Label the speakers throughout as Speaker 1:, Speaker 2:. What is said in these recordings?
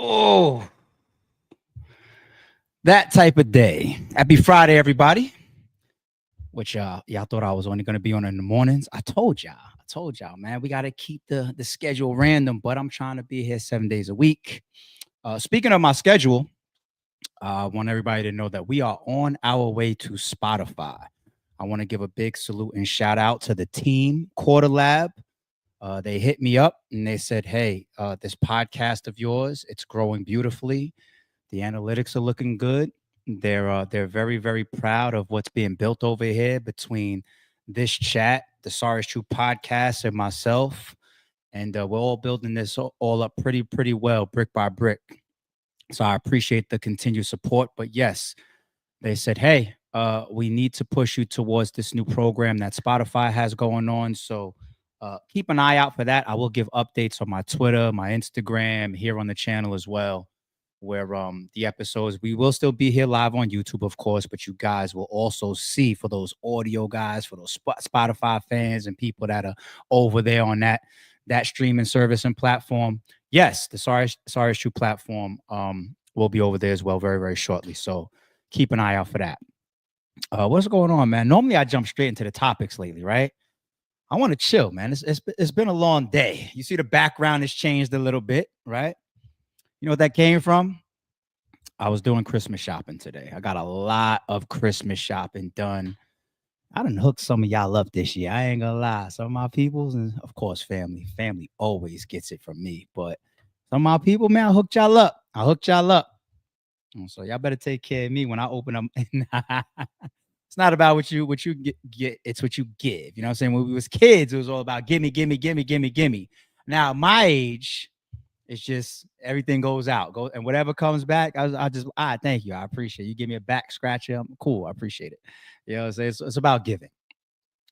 Speaker 1: Oh, that type of day. Happy Friday, everybody. Which y'all thought I was only gonna be on in the mornings. I told y'all. Man. We gotta keep the schedule random, but I'm trying to be here 7 days a week. Speaking of my schedule, I want everybody to know that we are on our way to Spotify. I want to give a big salute and shout out to the team, Quarter Lab. They hit me up and they said, "Hey, this podcast of yours, it's growing beautifully. The analytics are looking good. They're very very proud of what's being built over here between this chat, the Sorry is True podcast, and myself. And we're all building this all up pretty well, brick by brick. So I appreciate the continued support. But yes, they said, hey, we need to push you towards this new program that Spotify has going on. So keep an eye out for that. I will give updates on my Twitter, my Instagram, here on the channel as well, where the episodes, we will still be here live on YouTube, of course, but you guys will also see, for those audio guys, for those Spotify fans and people that are over there on that streaming service and platform. Yes, the Sorry is True platform will be over there as well very, very shortly. So keep an eye out for that. What's going on, man? Normally I jump straight into the topics lately, right? I want to chill, man. It's been a long day. You see the background has changed a little bit, right? You know what that came from? I was doing Christmas shopping today. I got a lot of Christmas shopping done. I done hooked some of y'all up this year. I ain't gonna lie. Some of my peoples, and of course, family. Family always gets it from me. But some of my people, man, I hooked y'all up. So y'all better take care of me when I open up. It's not about what you get. It's what you give. You know what I'm saying? When we was kids, it was all about gimme, gimme, gimme, gimme, gimme. Now my age, it's just everything goes out, go and whatever comes back. I just thank you. I appreciate it. You give me a back scratcher. I'm cool. I appreciate it. You know what I'm saying? It's about giving.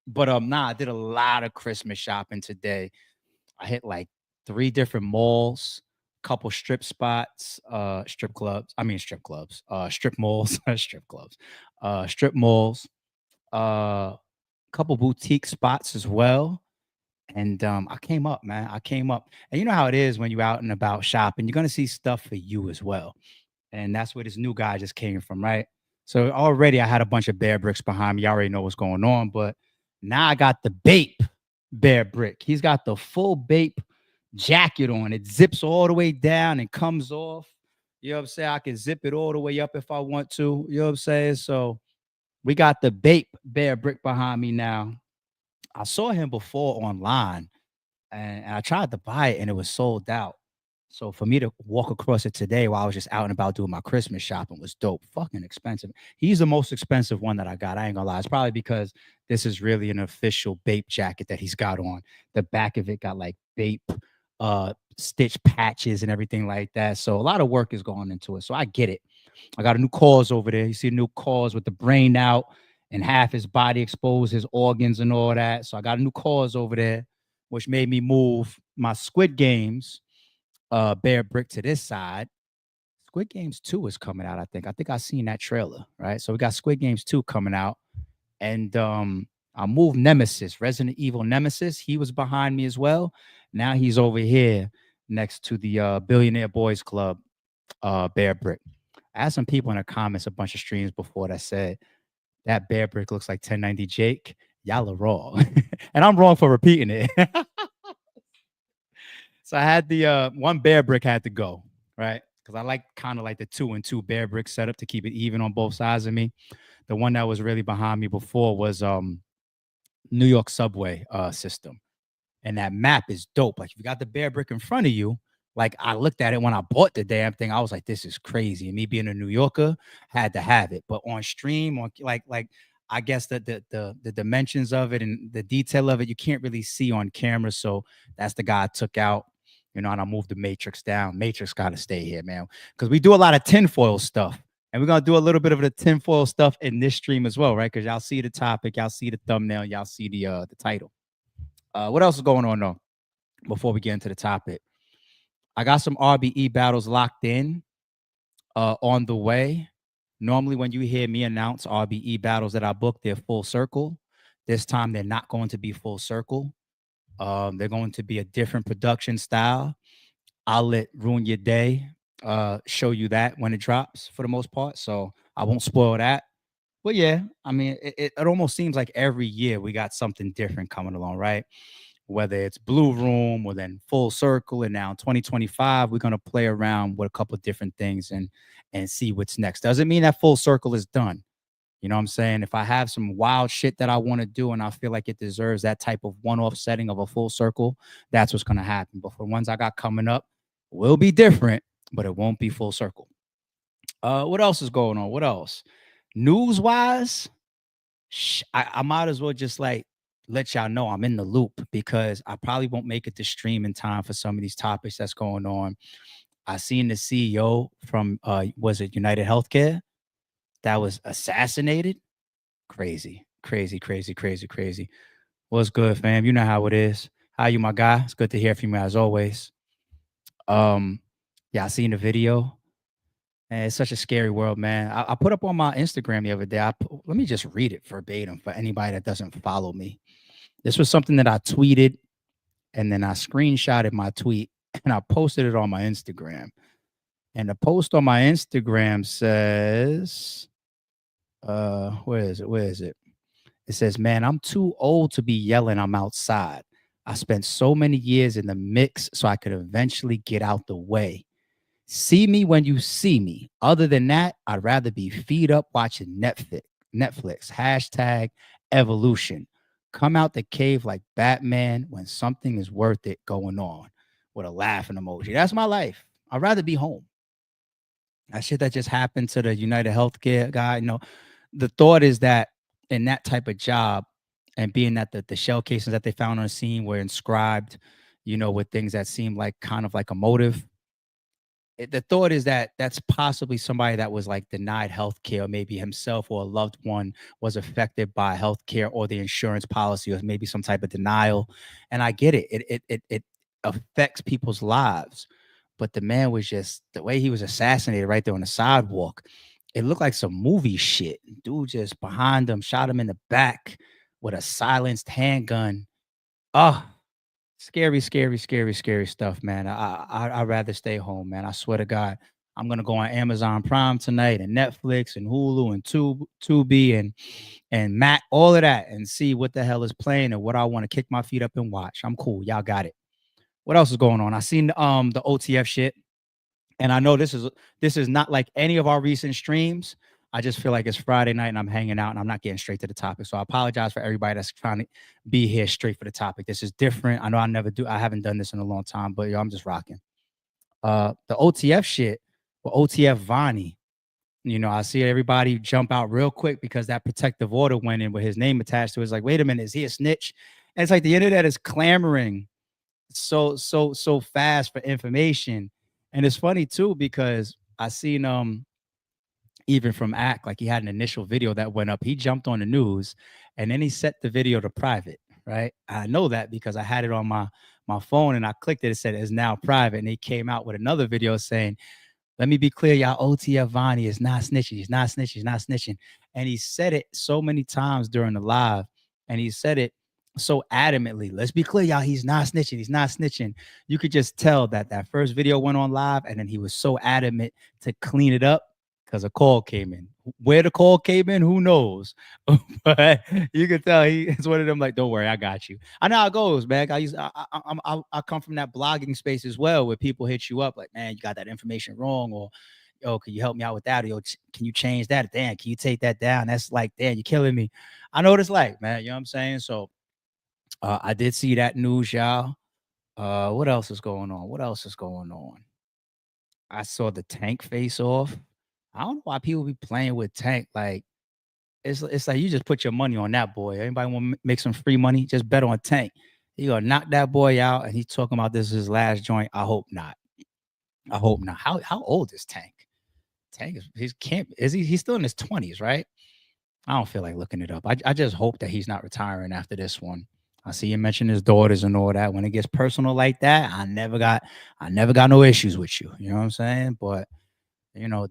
Speaker 1: But I did a lot of Christmas shopping today. I hit like 3 different malls, couple strip spots, strip clubs, strip malls, strip clubs, strip malls, couple boutique spots as well. And I came up, man. I came up. And you know how it is when you're out and about shopping, you're gonna see stuff for you as well. And that's where this new guy just came from, right? So already I had a bunch of bear bricks behind me. I already know what's going on, but now I got the Bape bear brick. He's got the full Bape jacket on. It zips all the way down and comes off. You know what I'm saying? I can zip it all the way up if I want to. You know what I'm saying? So we got the Bape bear brick behind me now. I saw him before online and I tried to buy it and it was sold out. So for me to walk across it today while I was just out and about doing my Christmas shopping was dope. Fucking expensive. He's the most expensive one that I got. I ain't gonna lie. It's probably because this is really an official Bape jacket that he's got on. The back of it got like Bape stitch patches and everything like that. So a lot of work is going into it. So I get it. I got a new cause over there. You see a new cause with the brain out and half his body exposed, his organs and all that. So I got a new cause over there, which made me move my Squid Games bear brick to this side. Squid Games 2 is coming out, I think. I think I seen that trailer, right? So we got Squid Games 2 coming out. And I moved Nemesis, Resident Evil Nemesis. He was behind me as well. Now he's over here next to the Billionaire Boys Club bear brick. I had some people in the comments a bunch of streams before that said that bear brick looks like 1090 Jake. Y'all are wrong. And I'm wrong for repeating it. So I had the one bear brick had to go, right? Because I like kind of like the 2-and-2 bear brick setup to keep it even on both sides of me. The one that was really behind me before was New York subway system. And that map is dope. Like if you got the bear brick in front of you, like I looked at it when I bought the damn thing, I was like, this is crazy. And me being a New Yorker, had to have it. But on stream, on like I guess the dimensions of it and the detail of it, you can't really see on camera. So that's the guy I took out, and I moved the Matrix down. Matrix got to stay here, man, because we do a lot of tinfoil stuff. And we're gonna do a little bit of the tinfoil stuff in this stream as well, right? Because y'all see the topic, y'all see the thumbnail, y'all see the title. What else is going on though? Before we get into the topic, I got some RBE battles locked in on the way. Normally, when you hear me announce RBE battles that I booked, they're full circle. This time, they're not going to be full circle. They're going to be a different production style. I'll let ruin your day. show you that when it drops for the most part. So I won't spoil that. But yeah, I mean, it almost seems like every year we got something different coming along, right? Whether it's Blue Room or then Full Circle, and now in 2025 we're gonna play around with a couple of different things and see what's next. Doesn't mean that Full Circle is done. You know what I'm saying? If I have some wild shit that I want to do and I feel like it deserves that type of one-off setting of a Full Circle, that's what's gonna happen. But for the ones I got coming up, will be different, but it won't be Full Circle. What else is going on? What else? News wise, I might as well just like let y'all know I'm in the loop because I probably won't make it to stream in time for some of these topics that's going on. I seen the CEO from was it United Healthcare that was assassinated? Crazy, crazy, crazy, crazy, crazy. What's good, fam? You know how it is. How you, my guy? It's good to hear from you as always. Um, yeah, I seen the video. And it's such a scary world, man. I put up on my Instagram the other day. Let me just read it verbatim for anybody that doesn't follow me. This was something that I tweeted and then I screenshotted my tweet and I posted it on my Instagram. And the post on my Instagram says, where is it? Where is it? It says, man, I'm too old to be yelling I'm outside. I spent so many years in the mix so I could eventually get out the way. See me when you see me. Other than that, I'd rather be feet up watching Netflix. Netflix. Hashtag evolution. Come out the cave like Batman when something is worth it going on with a laughing emoji. That's my life. I'd rather be home. That shit that just happened to the United Healthcare guy, the thought is that in that type of job and being that the shell casings that they found on the scene were inscribed, with things that seemed like kind of like a motive. The thought is that that's possibly somebody that was like denied health care, maybe himself or a loved one was affected by health care or the insurance policy, or maybe some type of denial. And I get it. It affects people's lives. But the man was just the way he was assassinated right there on the sidewalk. It looked like some movie shit. Dude just behind him, shot him in the back with a silenced handgun. Oh, scary, scary, scary, scary stuff, man. I'd rather stay home, man. I swear to God, I'm gonna go on Amazon Prime tonight and Netflix and Hulu and Tubi and Mac, all of that, and see what the hell is playing and what I want to kick my feet up and watch. I'm cool. Y'all got it. What else is going on? I seen the OTF shit, and I know this is not like any of our recent streams. I just feel like it's Friday night and I'm hanging out and I'm not getting straight to the topic. So I apologize for everybody that's trying to be here straight for the topic. This is different. I know I haven't done this in a long time, but yo, I'm just rocking. The OTF shit, well, OTF Vonnie. I see everybody jump out real quick because that protective order went in with his name attached to it. It's like, wait a minute, is he a snitch? And it's like the internet is clamoring so fast for information. And it's funny too, because I seen even from Act, like he had an initial video that went up. He jumped on the news and then he set the video to private, right? I know that because I had it on my phone and I clicked it. It said it's now private. And he came out with another video saying, let me be clear, y'all. OTF Vonnie is not snitching. He's not snitching. He's not snitching. And he said it so many times during the live. And he said it so adamantly. Let's be clear, y'all. He's not snitching. He's not snitching. You could just tell that first video went on live. And then he was so adamant to clean it up because a call came in. Where the call came in, who knows? But you can tell it's one of them like, don't worry, I got you. I know how it goes, man. I come from that blogging space as well, where people hit you up like, man, you got that information wrong, or yo, can you help me out with that? Or yo, can you change that? Damn, can you take that down? That's like, damn, you're killing me. I know what it's like, man. You know what I'm saying? So I did see that news, y'all. What else is going on? What else is going on? I saw the Tank face off. I don't know why people be playing with Tank. Like it's like you just put your money on that boy. Anybody want to make some free money? Just bet on Tank. He gonna knock that boy out, and he's talking about this is his last joint. I hope not. I hope not. How old is Tank? Tank he's can't is he? He's still in his 20s, right? I don't feel like looking it up. I just hope that he's not retiring after this one. I see you mention his daughters and all that. When it gets personal like that, I never got no issues with you. You know what I'm saying? But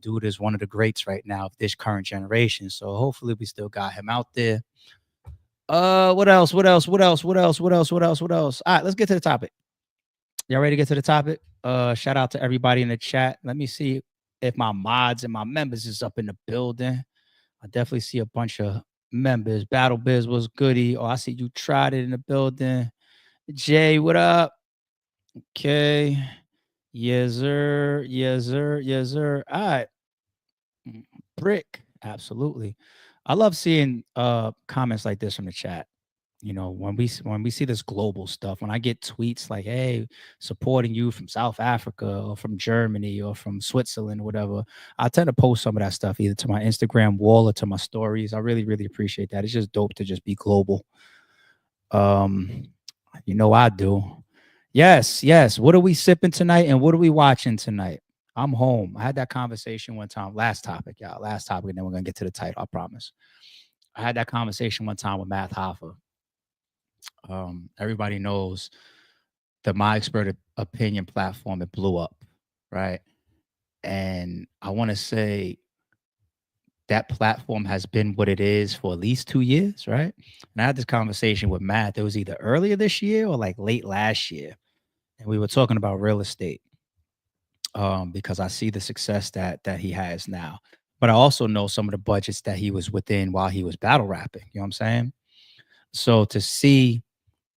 Speaker 1: dude is one of the greats right now of this current generation. So hopefully we still got him out there. What else? What else? What else? What else? What else? What else? What else? All right, let's get to the topic. Y'all ready to get to the topic? Shout out to everybody in the chat. Let me see if my mods and my members is up in the building. I definitely see a bunch of members. Battle Biz was goody. Oh, I see you tried it in the building. Jay, what up? Okay. Yes, sir. Yes, sir. Yes, sir. All right. Brick. Absolutely. I love seeing comments like this from the chat. You know, when we see this global stuff, when I get tweets like, "Hey, supporting you from South Africa or from Germany or from Switzerland or whatever," I tend to post some of that stuff either to my Instagram wall or to my stories. I really, really appreciate that. It's just dope to just be global. Um, you know I do. Yes, yes. What are we sipping tonight and what are we watching tonight? I'm home. I had that conversation one time. Last topic, y'all. Last topic, and then we're gonna get to the title. I promise. I had that conversation one time with Matt Hoffa. Everybody knows the My Expert Opinion platform. It blew up, right? And I want to say that platform has been what it is for at least 2 years, right? And I had this conversation with Matt. It was either earlier this year or like late last year, and we were talking about real estate because I see the success that he has now. But I also know some of the budgets that he was within while he was battle rapping. You know what I'm saying? So to see,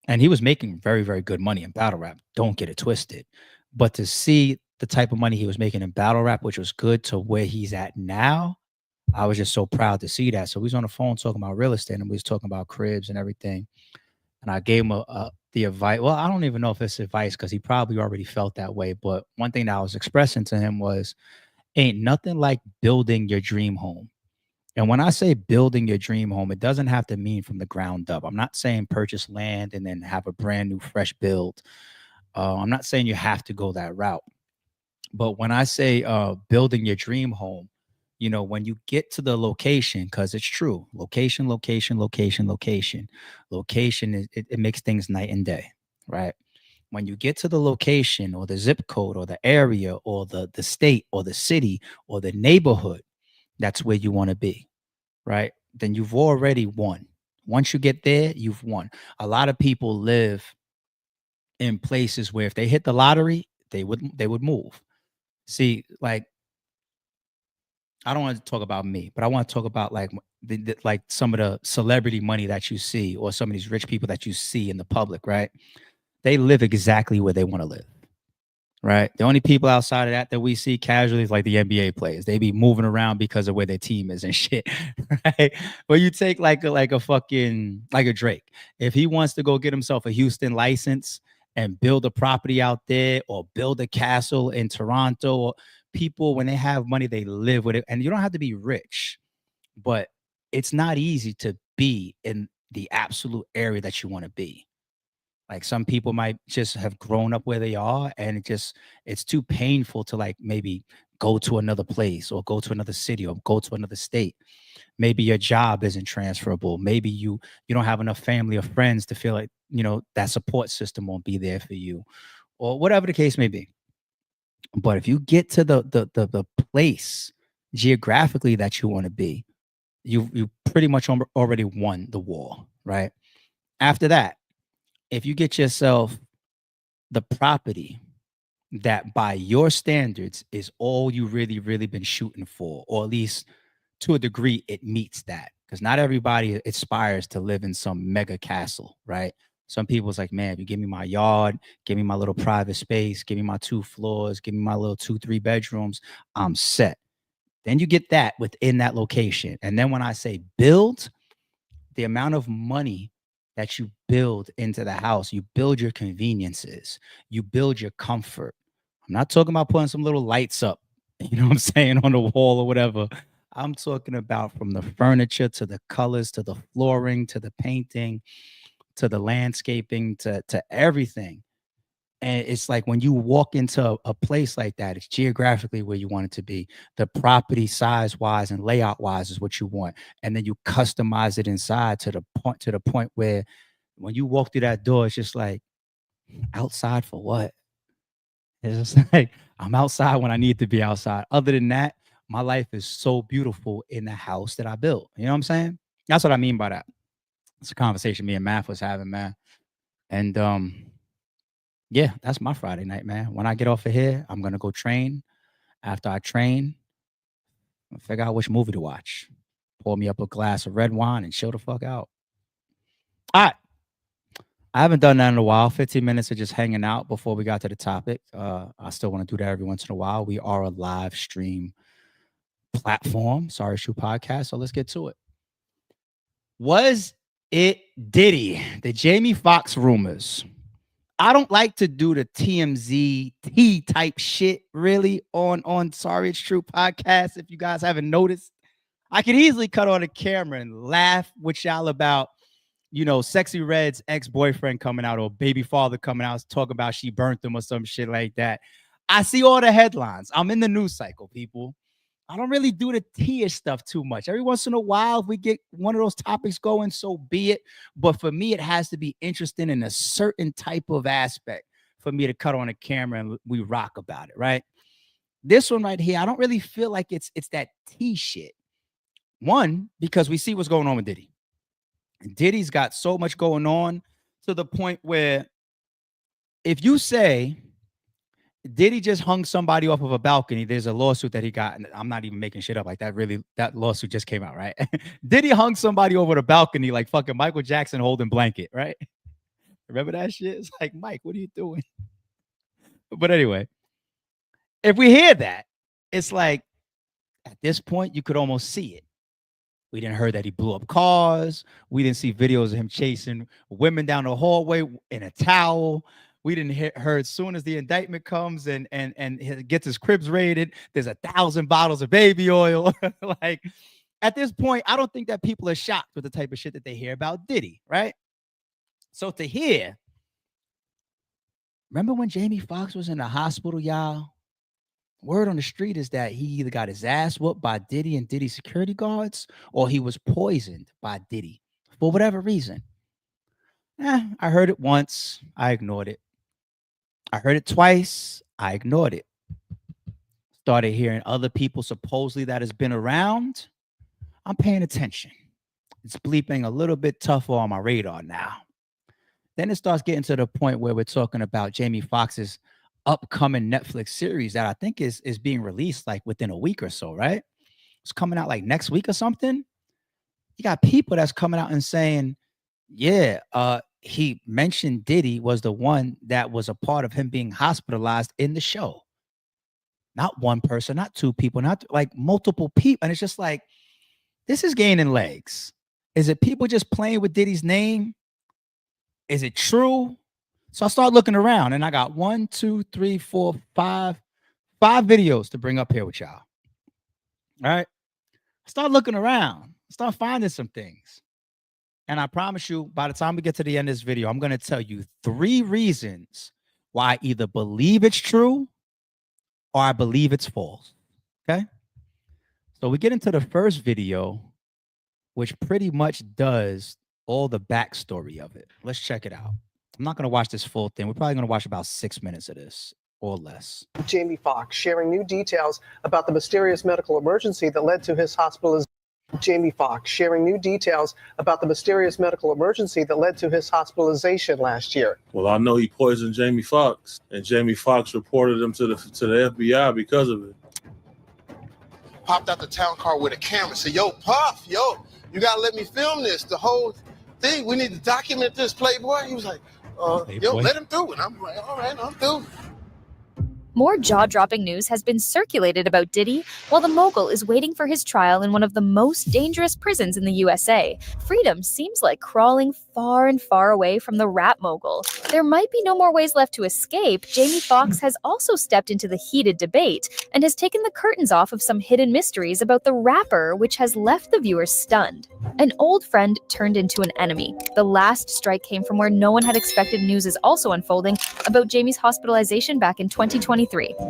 Speaker 1: and he was making very, very good money in battle rap. Don't get it twisted. But to see the type of money he was making in battle rap, which was good, to where he's at now, I was just so proud to see that. So we was on the phone talking about real estate and we was talking about cribs and everything. And I gave him the advice. Well, I don't even know if it's advice because he probably already felt that way. But one thing that I was expressing to him was, ain't nothing like building your dream home. And when I say building your dream home, it doesn't have to mean from the ground up. I'm not saying purchase land and then have a brand new, fresh build. I'm not saying you have to go that route. But when I say building your dream home, you know, when you get to the location, because it's true, location, location, location, location, location, it makes things night and day, right? When you get to the location or the zip code or the area or the state or the city or the neighborhood, that's where you want to be, right? Then you've already won. Once you get there, you've won. A lot of people live in places where if they hit the lottery, they would move. See, like I don't want to talk about me, but I want to talk about like like some of the celebrity money that you see or some of these rich people that you see in the public, right? They live exactly where they want to live. Right. The only people outside of that we see casually is like the NBA players. They be moving around because of where their team is and shit. Right. But you take like a fucking like a Drake. If he wants to go get himself a Houston license and build a property out there or build a castle in Toronto, or people when they have money, they live with it. And you don't have to be rich, but it's not easy to be in the absolute area that you want to be. Like some people might just have grown up where they are and it's too painful to like maybe go to another place or go to another city or go to another state. Maybe your job isn't transferable. Maybe you don't have enough family or friends to feel like, you know, that support system won't be there for you or whatever the case may be. But if you get to the place geographically that you want to be, you pretty much already won the war, right? After that, if you get yourself the property that by your standards is all you really, really been shooting for, or at least to a degree, it meets that. Because not everybody aspires to live in some mega castle, right? Some people's like, man, if you give me my yard, give me my little private space, give me my 2 floors, give me my little 2, 3 bedrooms, I'm set. Then you get that within that location. And then when I say build, the amount of money that you build into the house, you build your conveniences, you build your comfort. I'm not talking about putting some little lights up, you know what I'm saying, on the wall or whatever. I'm talking about from the furniture to the colors to the flooring to the painting to the landscaping to everything. And it's like when you walk into a place like that, it's geographically where you want it to be. The property size wise and layout wise is what you want. And then you customize it inside to the point where when you walk through that door, it's just like outside for what? It's just like I'm outside when I need to be outside. Other than that, my life is so beautiful in the house that I built. You know what I'm saying? That's what I mean by that. It's a conversation me and Math was having, man. And Yeah, that's my Friday night, man. When I get off of here, I'm gonna go train. After I train, I'll figure out which movie to watch. Pour me up a glass of red wine and chill the fuck out. All right. I haven't done that in a while. 15 minutes of just hanging out before we got to the topic. I still want to do that every once in a while. We are a live stream platform, Sorry Shoe Podcast. So let's get to it. Was it Diddy? The Jamie Foxx rumors. I don't like to do the TMZ T type shit really on Sorry It's True podcast. If you guys haven't noticed, I could easily cut on a camera and laugh with y'all about, Sexy Red's ex-boyfriend coming out or baby father coming out, talking about she burnt him or some shit like that. I see all the headlines. I'm in the news cycle, people. I don't really do the tea stuff too much. Every once in a while, if we get one of those topics going, so be it. But for me, it has to be interesting in a certain type of aspect for me to cut on a camera and we rock about it, right? This one right here, I don't really feel like it's that tea shit. One, because we see what's going on with Diddy. And Diddy's got so much going on to the point where if you say Diddy just hung somebody off of a balcony, there's a lawsuit that he got, and I'm not even making shit up like that. Really, that lawsuit just came out, right? Diddy hung somebody over the balcony like fucking Michael Jackson holding blanket, right? Remember that shit? It's like, Mike, what are you doing? But anyway, if we hear that, it's like at this point, you could almost see it. We didn't hear that he blew up cars. We didn't see videos of him chasing women down the hallway in a towel. We didn't hear as soon as the indictment comes and gets his cribs raided, there's 1,000 bottles of baby oil. Like at this point, I don't think that people are shocked with the type of shit that they hear about Diddy, right? So to hear, remember when Jamie Foxx was in the hospital, y'all? Word on the street is that he either got his ass whooped by Diddy and Diddy security guards, or he was poisoned by Diddy for whatever reason. I heard it once. I ignored it. I heard it twice. I ignored it. Started hearing other people supposedly that has been around. I'm paying attention. It's bleeping a little bit tougher on my radar now. Then it starts getting to the point where we're talking about Jamie Foxx's upcoming Netflix series that I think is being released like within a week or so, right? It's coming out like next week or something. You got people that's coming out and saying, yeah, he mentioned Diddy was the one that was a part of him being hospitalized in the show. Not one person, not two people, not like multiple people. And it's just like, this is gaining legs. Is it people just playing with Diddy's name? Is it true? So I start looking around and I got 1, 2, 3, 4, 5 videos to bring up here with y'all. All right. Start looking around, start finding some things. And I promise you, by the time we get to the end of this video, I'm going to tell you 3 reasons why I either believe it's true or I believe it's false. Okay. So we get into the first video, which pretty much does all the backstory of it. Let's check it out. I'm not going to watch this full thing. We're probably going to watch about 6 minutes of this or less.
Speaker 2: Jamie Foxx sharing new details about the mysterious medical emergency that led to his hospitalization. Jamie Foxx sharing new details about the mysterious medical emergency that led to his hospitalization last year.
Speaker 3: Well, I know he poisoned Jamie Foxx, and Jamie Foxx reported him to the FBI because of it.
Speaker 4: Popped out the town car with a camera. Said, yo, Puff, yo, you gotta let me film this. The whole thing, we need to document this, Playboy. He was like, yo, let him through. And I'm like, all right, I'm through.
Speaker 5: More jaw-dropping news has been circulated about Diddy while the mogul is waiting for his trial in one of the most dangerous prisons in the USA. Freedom seems like crawling far and far away from the rap mogul. There might be no more ways left to escape. Jamie Foxx has also stepped into the heated debate and has taken the curtains off of some hidden mysteries about the rapper, which has left the viewers stunned. An old friend turned into an enemy. The last strike came from where no one had expected. News is also unfolding about Jamie's hospitalization back in 2023.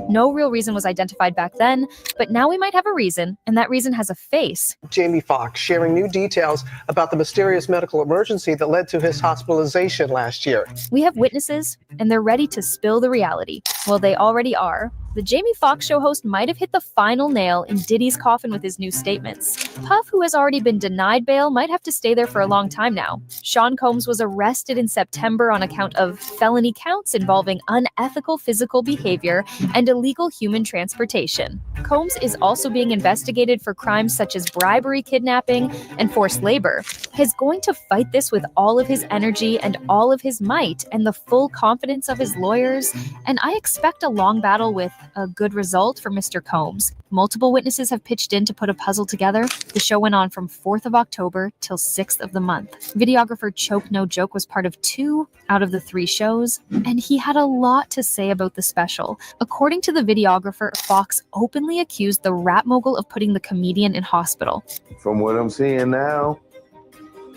Speaker 5: No real reason was identified back then, but now we might have a reason, and that reason has a face.
Speaker 2: Jamie Foxx sharing new details about the mysterious medical emergency that led to his hospitalization last year.
Speaker 5: We have witnesses, and they're ready to spill the reality. Well, they already are. The Jamie Foxx show host might have hit the final nail in Diddy's coffin with his new statements. Puff, who has already been denied bail, might have to stay there for a long time now. Sean Combs was arrested in September on account of felony counts involving unethical physical behavior and illegal human transportation. Combs is also being investigated for crimes such as bribery, kidnapping, and forced labor. He's going to fight this with all of his energy and all of his might and the full confidence of his lawyers, and I expect a long battle with a good result for Mr. Combs. Multiple witnesses have pitched in to put a puzzle together. The show went on from 4th of October till 6th of the month. Videographer Choke No Joke was part of 2 out of the 3 shows, and he had a lot to say about the special. According to the videographer, Fox openly accused the rap mogul of putting the comedian in hospital.
Speaker 6: From what I'm seeing now,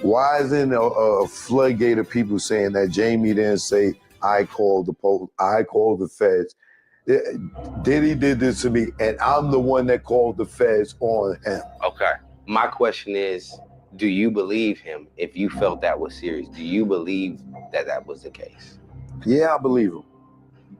Speaker 6: why isn't a floodgate of people saying that Jamie didn't say, I called the police, I called the feds. Diddy did this to me, and I'm the one that called the feds on him.
Speaker 7: Okay. My question is, do you believe him if you felt that was serious? Do you believe that that was the case?
Speaker 6: Yeah, I believe him.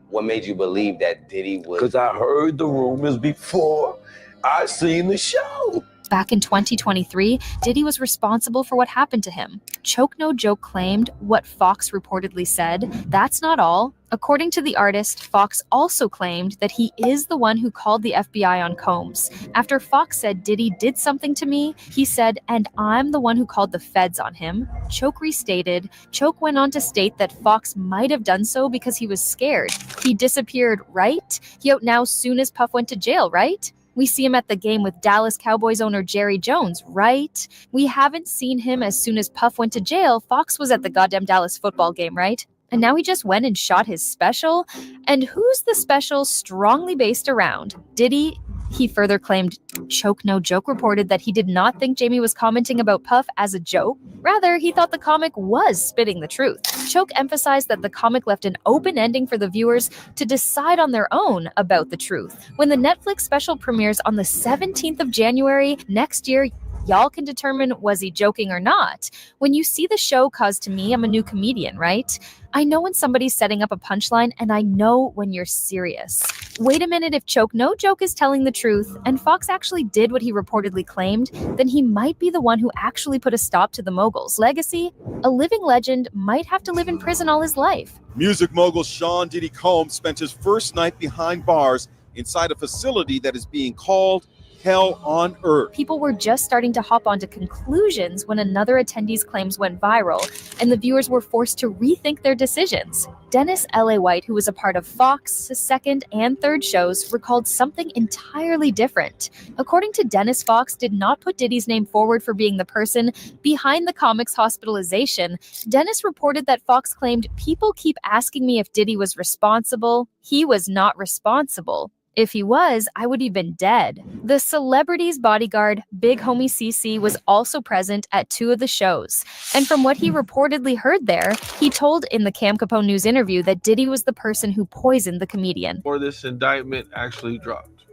Speaker 7: What made you believe that Diddy was...
Speaker 6: Because I heard the rumors before I seen the show.
Speaker 5: Back in 2023, Diddy was responsible for what happened to him. Choke No Joke claimed what Fox reportedly said. That's not all. According to the artist, Fox also claimed that he is the one who called the FBI on Combs. After Fox said Diddy did something to me, he said, and I'm the one who called the feds on him. Choke restated. Choke went on to state that Fox might have done so because he was scared. He disappeared, right? He out now soon as Puff went to jail, right? We see him at the game with Dallas Cowboys owner Jerry Jones, right? We haven't seen him as soon as Puff went to jail. Fox was at the goddamn Dallas football game, right? And now he just went and shot his special? And who's the special strongly based around? Diddy? He further claimed Choke No Joke reported that he did not think Jamie was commenting about Puff as a joke. Rather, he thought the comic was spitting the truth. Choke emphasized that the comic left an open ending for the viewers to decide on their own about the truth. When the Netflix special premieres on the 17th of January next year, y'all can determine was he joking or not. When you see the show, cause to me, I'm a new comedian, right? I know when somebody's setting up a punchline, and I know when you're serious. Wait a minute, if Choke No Joke is telling the truth, and Fox actually did what he reportedly claimed, then he might be the one who actually put a stop to the mogul's legacy. A living legend might have to live in prison all his life.
Speaker 8: Music mogul Sean Diddy Combs spent his first night behind bars inside a facility that is being called Hell on Earth.
Speaker 5: People were just starting to hop onto conclusions when another attendee's claims went viral, and the viewers were forced to rethink their decisions. Dennis L.A. White, who was a part of Fox's second and third shows, recalled something entirely different. According to Dennis, Fox did not put Diddy's name forward for being the person behind the comic's hospitalization. Dennis reported that Fox claimed, people keep asking me if Diddy was responsible. He was not responsible. If he was, I would have been dead. The celebrity's bodyguard, Big Homie CC, was also present at 2 of the shows. And from what he reportedly heard there, he told in the Cam Capone News interview that Diddy was the person who poisoned the comedian.
Speaker 9: Or this indictment actually dropped.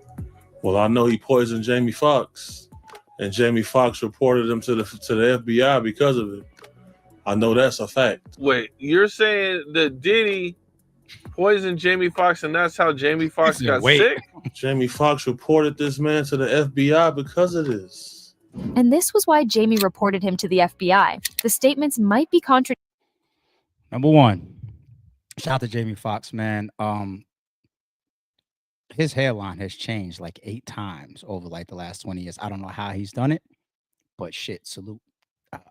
Speaker 3: Well, I know he poisoned Jamie Foxx, and Jamie Foxx reported him to the FBI because of it. I know that's a fact.
Speaker 9: Wait, you're saying that Diddy poisoned Jamie Foxx, and that's how Jamie Foxx got sick?
Speaker 3: Jamie Foxx reported this man to the FBI because of this.
Speaker 5: And this was why Jamie reported him to the FBI. The statements might be contradictory.
Speaker 1: Number one, shout out to Jamie Foxx, man. His hairline has changed like 8 times over like the last 20 years. I don't know how he's done it, but shit, salute.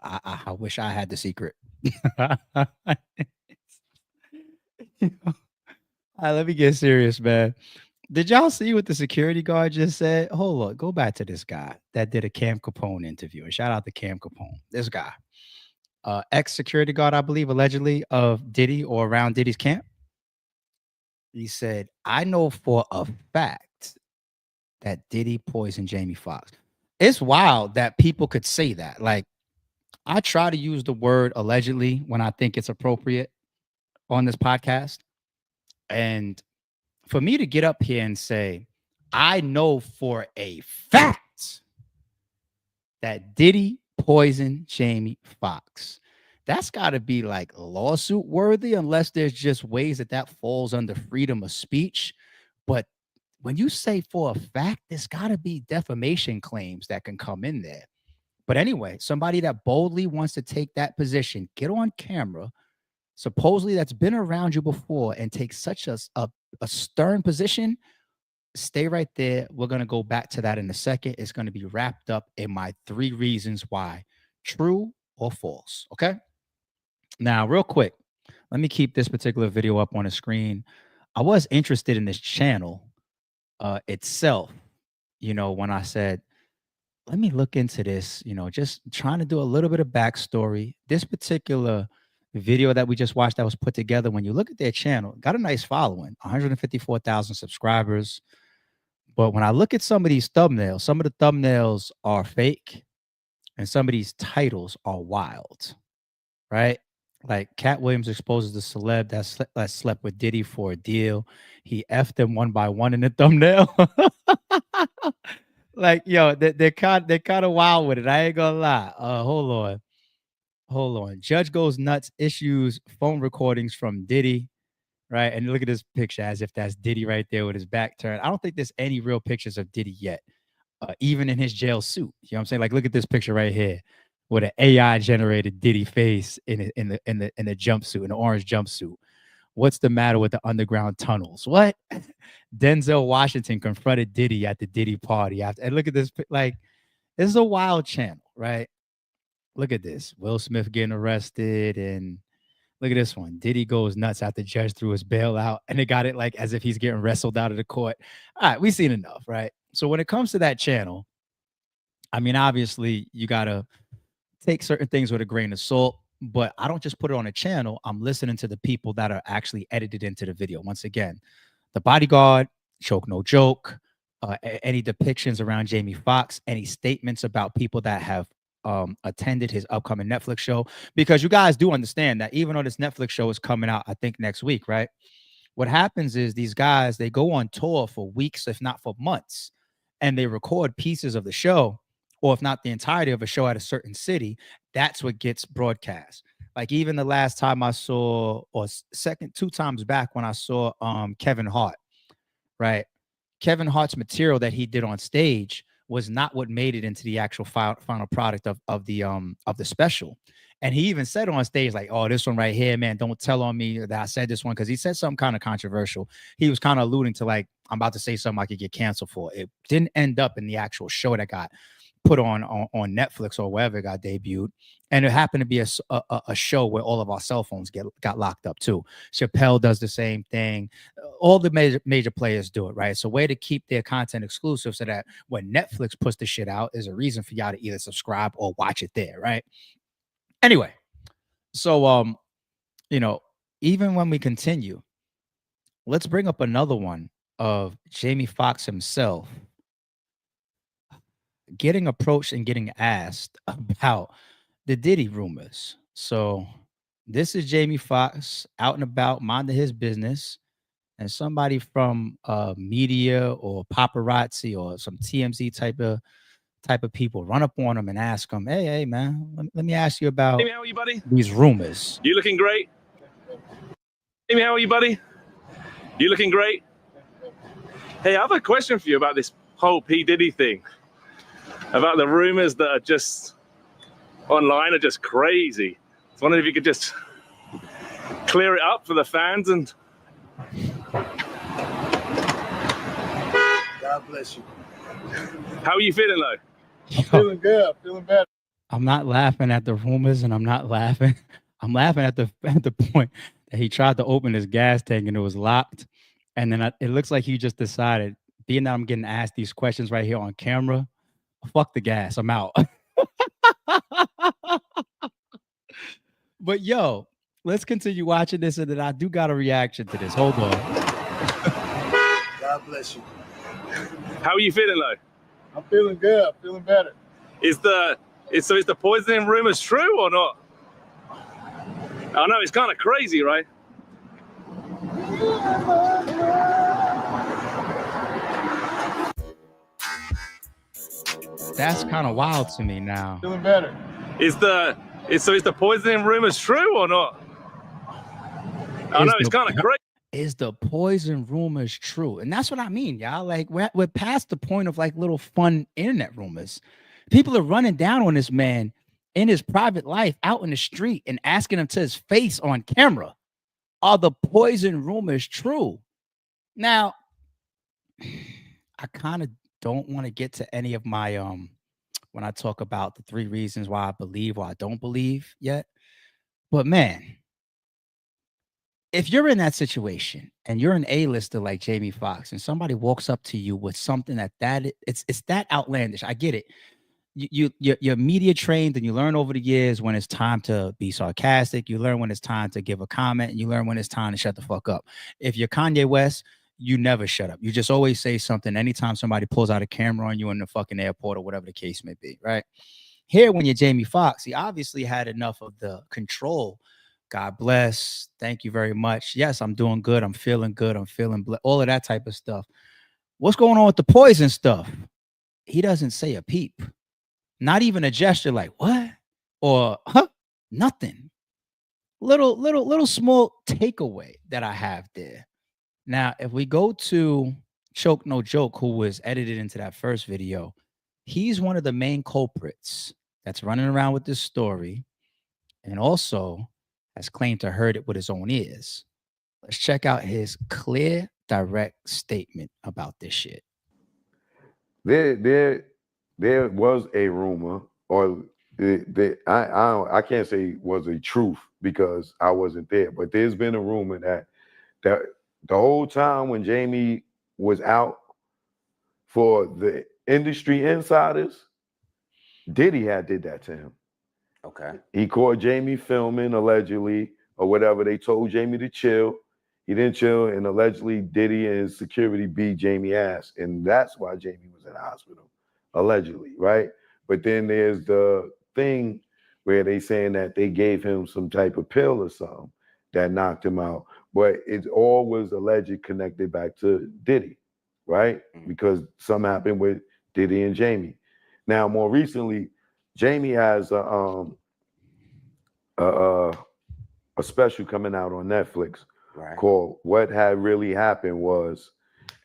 Speaker 1: I wish I had the secret. All right, let me get serious, man. Did y'all see what the security guard just said? Hold on, go back to this guy that did a Cam Capone interview. And shout out to Cam Capone. This guy, ex-security guard, I believe, allegedly of Diddy or around Diddy's camp. He said, I know for a fact that Diddy poisoned Jamie Foxx. It's wild that people could say that. Like, I try to use the word allegedly when I think it's appropriate on this podcast. And for me to get up here and say, I know for a fact that Diddy poisoned Jamie Foxx, that's got to be like lawsuit worthy, unless there's just ways that falls under freedom of speech. But when you say for a fact, there's got to be defamation claims that can come in there. But anyway, somebody that boldly wants to take that position, get on camera, supposedly that's been around you before, and take such a stern position, stay right there. We're going to go back to that in a second. It's going to be wrapped up in my 3 reasons why, true or false. Okay. Now, real quick, let me keep this particular video up on the screen. I was interested in this channel itself, when I said, let me look into this, just trying to do a little bit of backstory. This particular video that we just watched that was put together, when you look at their channel, got a nice following, 154,000 subscribers. But when I look at some of these thumbnails, some of the thumbnails are fake and some of these titles are wild, right? Like Cat Williams exposes the celeb that slept with Diddy for a deal. He effed them one by one in the thumbnail. Like, yo, they're kind of wild with it. I ain't gonna lie. Hold on. Judge goes nuts, issues phone recordings from Diddy, right? And look at this picture as if that's Diddy right there with his back turned. I don't think there's any real pictures of Diddy yet, even in his jail suit. You know what I'm saying? Like, look at this picture right here with an AI generated Diddy face in the jumpsuit, in the orange jumpsuit. What's the matter with the underground tunnels? What? Denzel Washington confronted Diddy at the Diddy party. And look at this. Like, this is a wild channel, right? Look at this. Will Smith getting arrested. And look at this one. Diddy goes nuts after judge threw his bail out. And they got it like as if he's getting wrestled out of the court. All right, we've seen enough, right? So when it comes to that channel, I mean, obviously, you got to take certain things with a grain of salt. But I don't just put it on a channel. I'm listening to the people that are actually edited into the video. Once again, The Bodyguard, Choke No Joke, any depictions around Jamie Foxx, any statements about people that have attended his upcoming Netflix show. Because you guys do understand that even though this Netflix show is coming out, I think next week, right? What happens is these guys, they go on tour for weeks, if not for months, and they record pieces of the show, or if not the entirety of a show at a certain city. That's what gets broadcast. Like even the last time I saw, or 2 times back when I saw Kevin Hart, right? Kevin Hart's material that he did on stage was not what made it into the actual final product of the special. And he even said on stage, like, oh, this one right here, man, don't tell on me that I said this one, because he said something kind of controversial. He was kind of alluding to, like, I'm about to say something I could get canceled for. It didn't end up in the actual show that got put on Netflix or wherever it got debuted. And it happened to be a show where all of our cell phones got locked up too. Chappelle does the same thing. All the major players do it, right? It's a way to keep their content exclusive so that when Netflix puts the shit out, there's a reason for y'all to either subscribe or watch it there, right? Anyway, so even when we continue, let's bring up another one of Jamie Foxx himself getting approached and getting asked about the Diddy rumors. So this is Jamie Foxx out and about, minding his business, and somebody from media or paparazzi or some TMZ type of people run up on him and ask him, hey man, let me ask you about
Speaker 10: Jamie, how are you, buddy?
Speaker 1: These rumors.
Speaker 10: You looking great? Jamie, how are you, buddy? You looking great? Hey, I have a question for you about this whole P. Diddy thing. About the rumors that are just online are just crazy. I was wondering if you could just clear it up for the fans. And
Speaker 4: God bless you.
Speaker 10: How are you feeling though?
Speaker 4: I'm feeling good. I'm feeling better.
Speaker 1: I'm not laughing at the rumors, and I'm not laughing. I'm laughing at the point that he tried to open his gas tank and it was locked. And then it looks like he just decided, being that I'm getting asked these questions right here on camera, fuck the gas, I'm out. But yo, let's continue watching this, and then I do got a reaction to this. Hold on.
Speaker 4: God bless you.
Speaker 10: How are you feeling though?
Speaker 4: I'm feeling good. I'm feeling better.
Speaker 10: Is the poisoning rumors true or not? I know it's kind of crazy, right?
Speaker 1: That's kind of wild to me now.
Speaker 4: Feeling better.
Speaker 10: Is the poisoning rumors true or not? I know it's kind of crazy.
Speaker 1: is the poison rumors true? And that's what I mean, y'all. Like we're past the point of like little fun internet rumors. People are running down on this man in his private life out in the street and asking him to his face on camera. Are the poison rumors true? Now, I kind of don't want to get to any of my when I talk about the 3 reasons why I believe or I don't believe yet. But man, if you're in that situation and you're an A-lister like Jamie Foxx and somebody walks up to you with something it's that outlandish. I get it. You're media trained and you learn over the years when it's time to be sarcastic. You learn when it's time to give a comment. And you learn when it's time to shut the fuck up. If you're Kanye West, you never shut up. You just always say something anytime somebody pulls out a camera on you in the fucking airport or whatever the case may be, right? Here, when you're Jamie Foxx, he obviously had enough of the control. God bless. Thank you very much. Yes, I'm doing good. I'm feeling good. I'm feeling all of that type of stuff. What's going on with the poison stuff? He doesn't say a peep. Not even a gesture like what? Or huh? Nothing. Little small takeaway that I have there. Now, if we go to Choke No Joke, who was edited into that first video, he's one of the main culprits that's running around with this story and also has claimed to heard it with his own ears. Let's check out his clear, direct statement about this shit.
Speaker 6: There was a rumor, or I can't say it was a truth because I wasn't there, but there's been a rumor that the whole time when Jamie was out, for the industry insiders, Diddy did that to him.
Speaker 7: Okay.
Speaker 6: He caught Jamie filming allegedly or whatever. They told Jamie to chill. He didn't chill, and allegedly Diddy and his security beat Jamie ass, and that's why Jamie was in the hospital, allegedly, right? But then there's the thing where they saying that they gave him some type of pill or something that knocked him out, but it all was alleged connected back to Diddy, right? Because something happened with Diddy and Jamie. Now, more recently, Jamie has a special coming out on Netflix. Right. Called What Had Really Happened Was,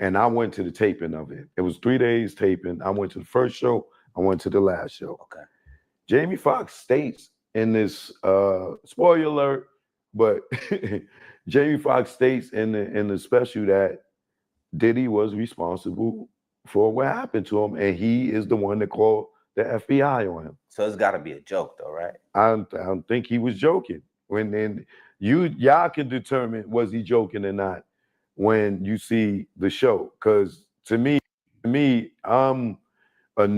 Speaker 6: and I went to the taping of it. It was 3 days taping. I went to the first show, I went to the last show.
Speaker 7: Okay.
Speaker 6: Jamie Foxx states in this spoiler alert, but Jamie Foxx states in the special that Diddy was responsible for what happened to him, and he is the one that called the FBI on him.
Speaker 7: So it's got to be a joke, though, right?
Speaker 6: I don't think he was joking. Y'all can determine was he joking or not when you see the show. Because to me, I'm a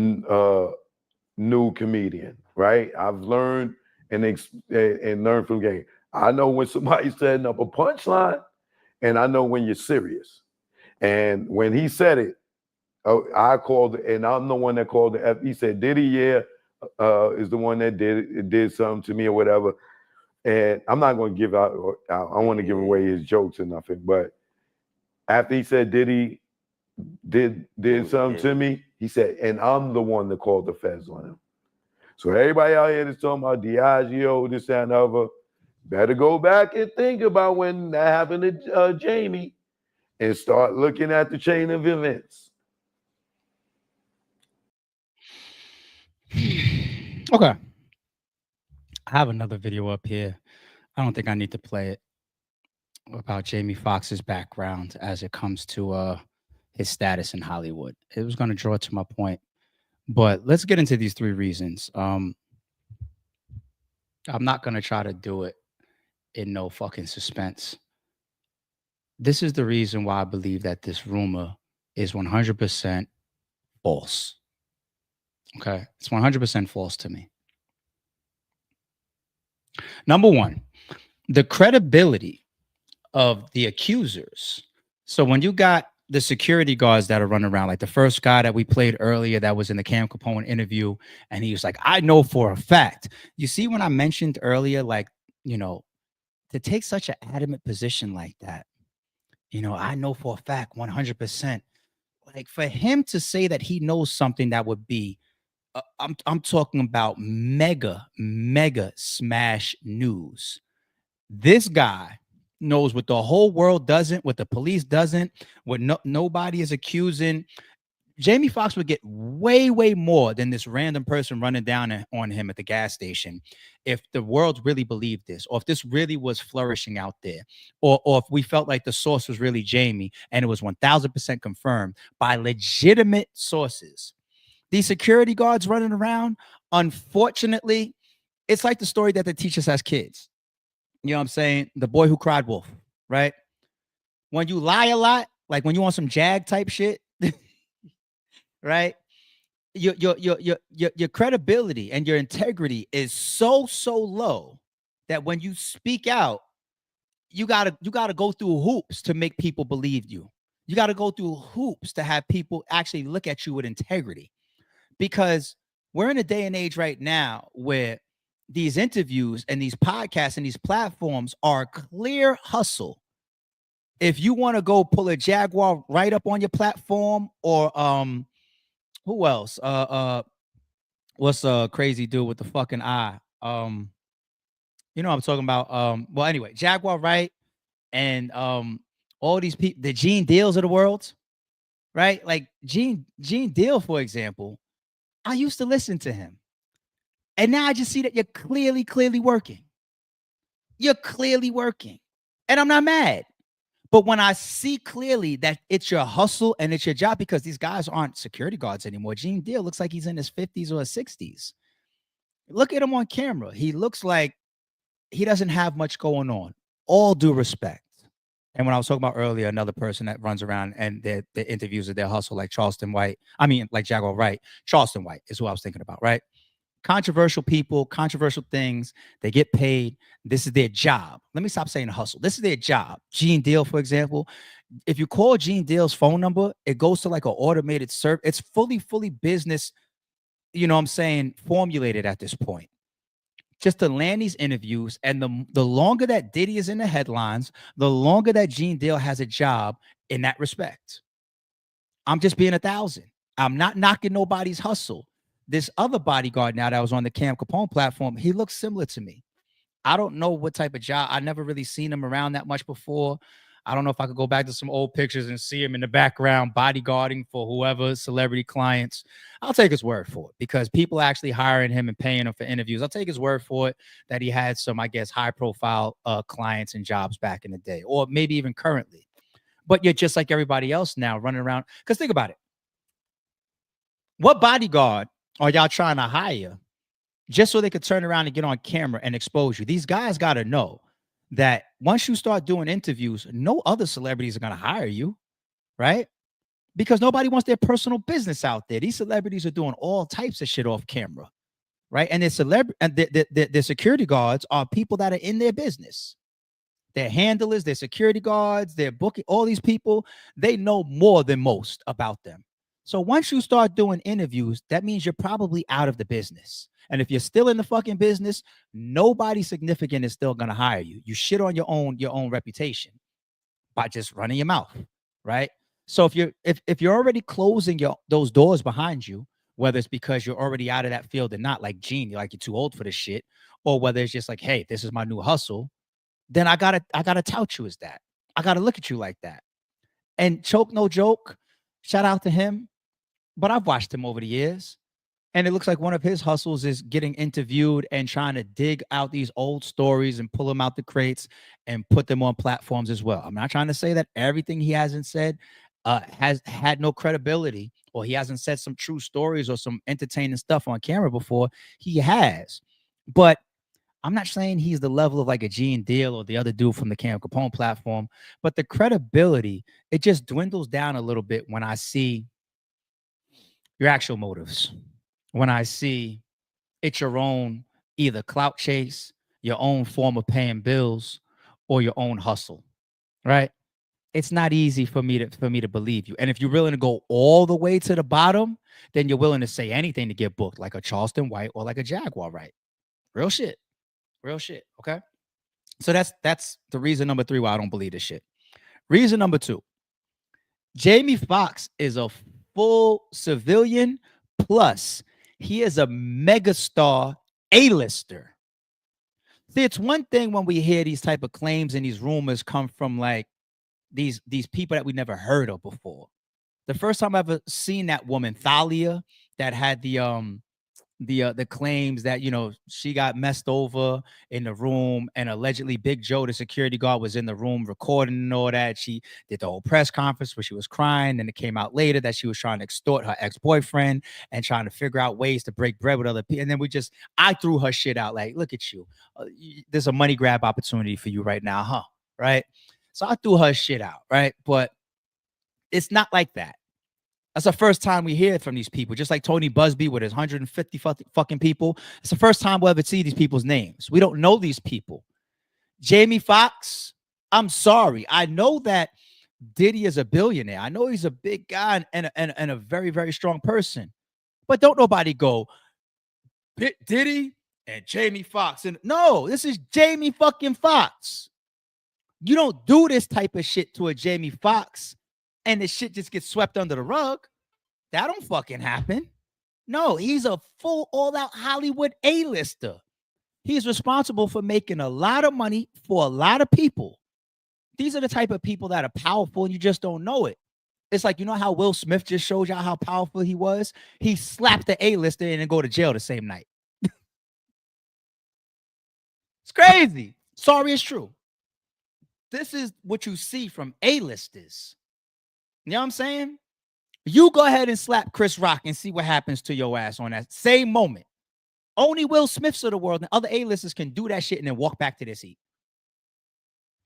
Speaker 6: new comedian, right? I've learned and learned from game. I know when somebody's setting up a punchline, and I know when you're serious. And when he said it, I called, and I'm the one that called the F. He said, Diddy, is the one that did something to me or whatever. And I'm not going to give out, I don't want to give away his jokes or nothing, but after he said Diddy did something to me, he said, and I'm the one that called the feds on him. So everybody out here that's talking about Diageo, this, that, and the other, better go back and think about when that happened to Jamie and start looking at the chain of events.
Speaker 1: Okay. I have another video up here. I don't think I need to play it, about Jamie Foxx's background as it comes to his status in Hollywood. It was going to draw to my point, but let's get into these 3 reasons. I'm not going to try to do it in no fucking suspense. This is the reason why I believe that this rumor is 100% false. Okay? It's 100% false to me. Number 1, the credibility of the accusers. So when you got the security guards that are running around, like the first guy that we played earlier that was in the Cam Capone interview, and he was like, I know for a fact. You see, when I mentioned earlier, like, to take such an adamant position like that, I know for a fact 100%. Like, for him to say that he knows something that would be I'm talking about mega smash news. This guy knows what the whole world doesn't, what the police doesn't, what nobody is accusing. Jamie Foxx would get way, way more than this random person running down on him at the gas station if the world really believed this, or if this really was flourishing out there, or if we felt like the source was really Jamie and it was 1000% confirmed by legitimate sources. These security guards running around, unfortunately, it's like the story that they teach us as kids. You know what I'm saying? The boy who cried wolf, right? When you lie a lot, like when you want some Jag type shit, right? Your credibility and your integrity is so low that when you speak out, you gotta go through hoops to make people believe you. You gotta go through hoops to have people actually look at you with integrity, because we're in a day and age right now where these interviews and these podcasts and these platforms are clear hustle. If you want to go pull a Jaguar right up on your platform, or who else? What's a crazy dude with the fucking eye? You know what I'm talking about. Well, anyway, Jaguar right, and all these people, the Gene Deals of the world, right? Like Gene Deal, for example. I used to listen to him. And now I just see that you're clearly working. You're clearly working. And I'm not mad. But when I see clearly that it's your hustle and it's your job, because these guys aren't security guards anymore. Gene Deal looks like he's in his 50s or 60s. Look at him on camera. He looks like he doesn't have much going on. All due respect. And when I was talking about earlier, another person that runs around and the interviews of their hustle, like like Jaguar Wright, Charleston White is who I was thinking about, right? Controversial people, controversial things. They get paid. This is their job. Let me stop saying hustle. This is their job. Gene Deal, for example, if you call Gene Deal's phone number, it goes to like an automated service. It's fully business, you know what I'm saying, formulated at this point. Just to land these interviews, and the longer that Diddy is in the headlines, the longer that Gene Deal has a job in that respect. I'm just being 1,000. I'm not knocking nobody's hustle. This other bodyguard now that was on the Cam Capone platform, he looks similar to me. I don't know what type of job. I never really seen him around that much before. I don't know if I could go back to some old pictures and see him in the background bodyguarding for whoever celebrity clients. I'll take his word for it, because people actually hiring him and paying him for interviews. I'll take his word for it that he had some, I guess, high profile clients and jobs back in the day, or maybe even currently. But you're just like everybody else now, running around. Because think about it. What bodyguard are y'all trying to hire just so they could turn around and get on camera and expose you? These guys got to know that once you start doing interviews, no other celebrities are going to hire you, right? Because nobody wants their personal business out there. These celebrities are doing all types of shit off camera, right? And their security guards are people that are in their business. Their handlers, their security guards, their booking, all these people, they know more than most about them. So once you start doing interviews, that means you're probably out of the business. And if you're still in the fucking business, nobody significant is still going to hire you. You shit on your own reputation by just running your mouth, right? So if you're already closing those doors behind you, whether it's because you're already out of that field or not, like Gene, you're too old for this shit, or whether it's just like, hey, this is my new hustle, then I gotta tout you as that. I gotta look at you like that. And Choke No Joke, shout out to him. But I've watched him over the years, and it looks like one of his hustles is getting interviewed and trying to dig out these old stories and pull them out the crates and put them on platforms as well. I'm not trying to say that everything he hasn't said has had no credibility, or he hasn't said some true stories or some entertaining stuff on camera before. He has. But I'm not saying he's the level of like a Gene Deal or the other dude from the Cam Capone platform, but the credibility, it just dwindles down a little bit when I see your actual motives. When I see it's your own either clout chase, your own form of paying bills, or your own hustle, right? It's not easy for me to believe you. And if you're willing to go all the way to the bottom, then you're willing to say anything to get booked, like a Charleston White or like a Jaguar Wright. Real shit. Okay. So that's the reason number 3 why I don't believe this shit. Reason number 2, Jamie Foxx is a full civilian, plus he is a megastar A-lister. See, it's one thing when we hear these type of claims and these rumors come from like these people that we never heard of before. The first time I ever seen that woman, Thalia, that had the claims that, you know, she got messed over in the room and allegedly Big Joe, the security guard, was in the room recording and all that. She did the whole press conference where she was crying, and it came out later that she was trying to extort her ex-boyfriend and trying to figure out ways to break bread with other people. And then I threw her shit out like, look at you. There's a money grab opportunity for you right now, huh? Right? So I threw her shit out, right? But it's not like that. That's the first time we hear it from these people, just like Tony Busby with his 150 fucking people. It's the first time we'll ever see these people's names. We don't know these people. Jamie Foxx, I'm sorry. I know that Diddy is a billionaire. I know he's a big guy and a very, very strong person. But don't nobody go, Diddy and Jamie Foxx. And no, this is Jamie fucking Foxx. You don't do this type of shit to a Jamie Foxx and the shit just gets swept under the rug. That don't fucking happen. No, he's a full all-out Hollywood A-lister. He's responsible for making a lot of money for a lot of people. These are the type of people that are powerful and you just don't know it. It's like, you know how Will Smith just showed y'all how powerful he was? He slapped the A-lister and then go to jail the same night. It's crazy. Sorry, it's true. This is what you see from A-listers. You know what I'm saying? You go ahead and slap Chris Rock and see what happens to your ass on that same moment. Only Will Smiths of the world and other A-listers can do that shit and then walk back to their seat.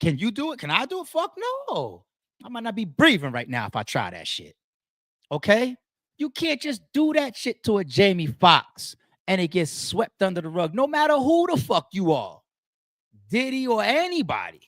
Speaker 1: Can you do it? Can I do it? Fuck no. I might not be breathing right now if I try that shit. Okay? You can't just do that shit to a Jamie Foxx and it gets swept under the rug, no matter who the fuck you are. Diddy or anybody.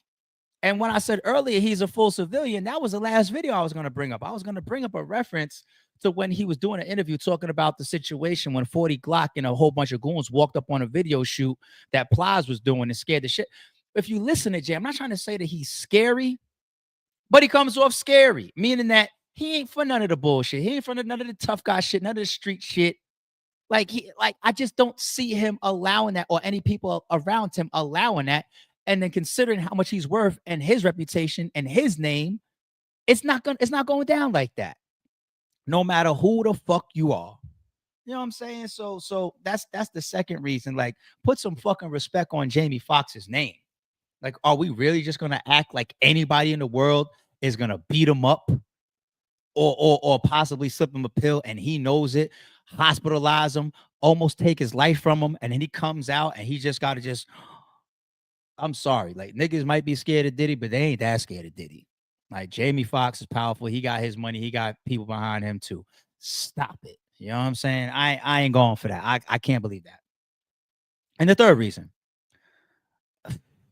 Speaker 1: And when I said earlier he's a full civilian, that was the last video I was going to bring up. I was going to bring up a reference to when he was doing an interview talking about the situation when 40 Glock and a whole bunch of goons walked up on a video shoot that Plies was doing and scared the shit. If you listen to Jay, I'm not trying to say that he's scary, but he comes off scary, meaning that he ain't for none of the bullshit. He ain't for none of the tough guy shit, none of the street shit. Like I just don't see him allowing that, or any people around him allowing that. And then considering how much he's worth and his reputation and his name, it's not going down like that. No matter who the fuck you are. You know what I'm saying? So that's the second reason. Like, put some fucking respect on Jamie Foxx's name. Like, are we really just gonna act like anybody in the world is gonna beat him up or possibly slip him a pill and he knows it, hospitalize him, almost take his life from him, and then he comes out and he just gotta just. I'm sorry, like, niggas might be scared of Diddy, but they ain't that scared of Diddy. Like, Jamie Foxx is powerful. He got his money. He got people behind him too. Stop it. You know what I'm saying? I ain't going for that. I can't believe that. And the third reason,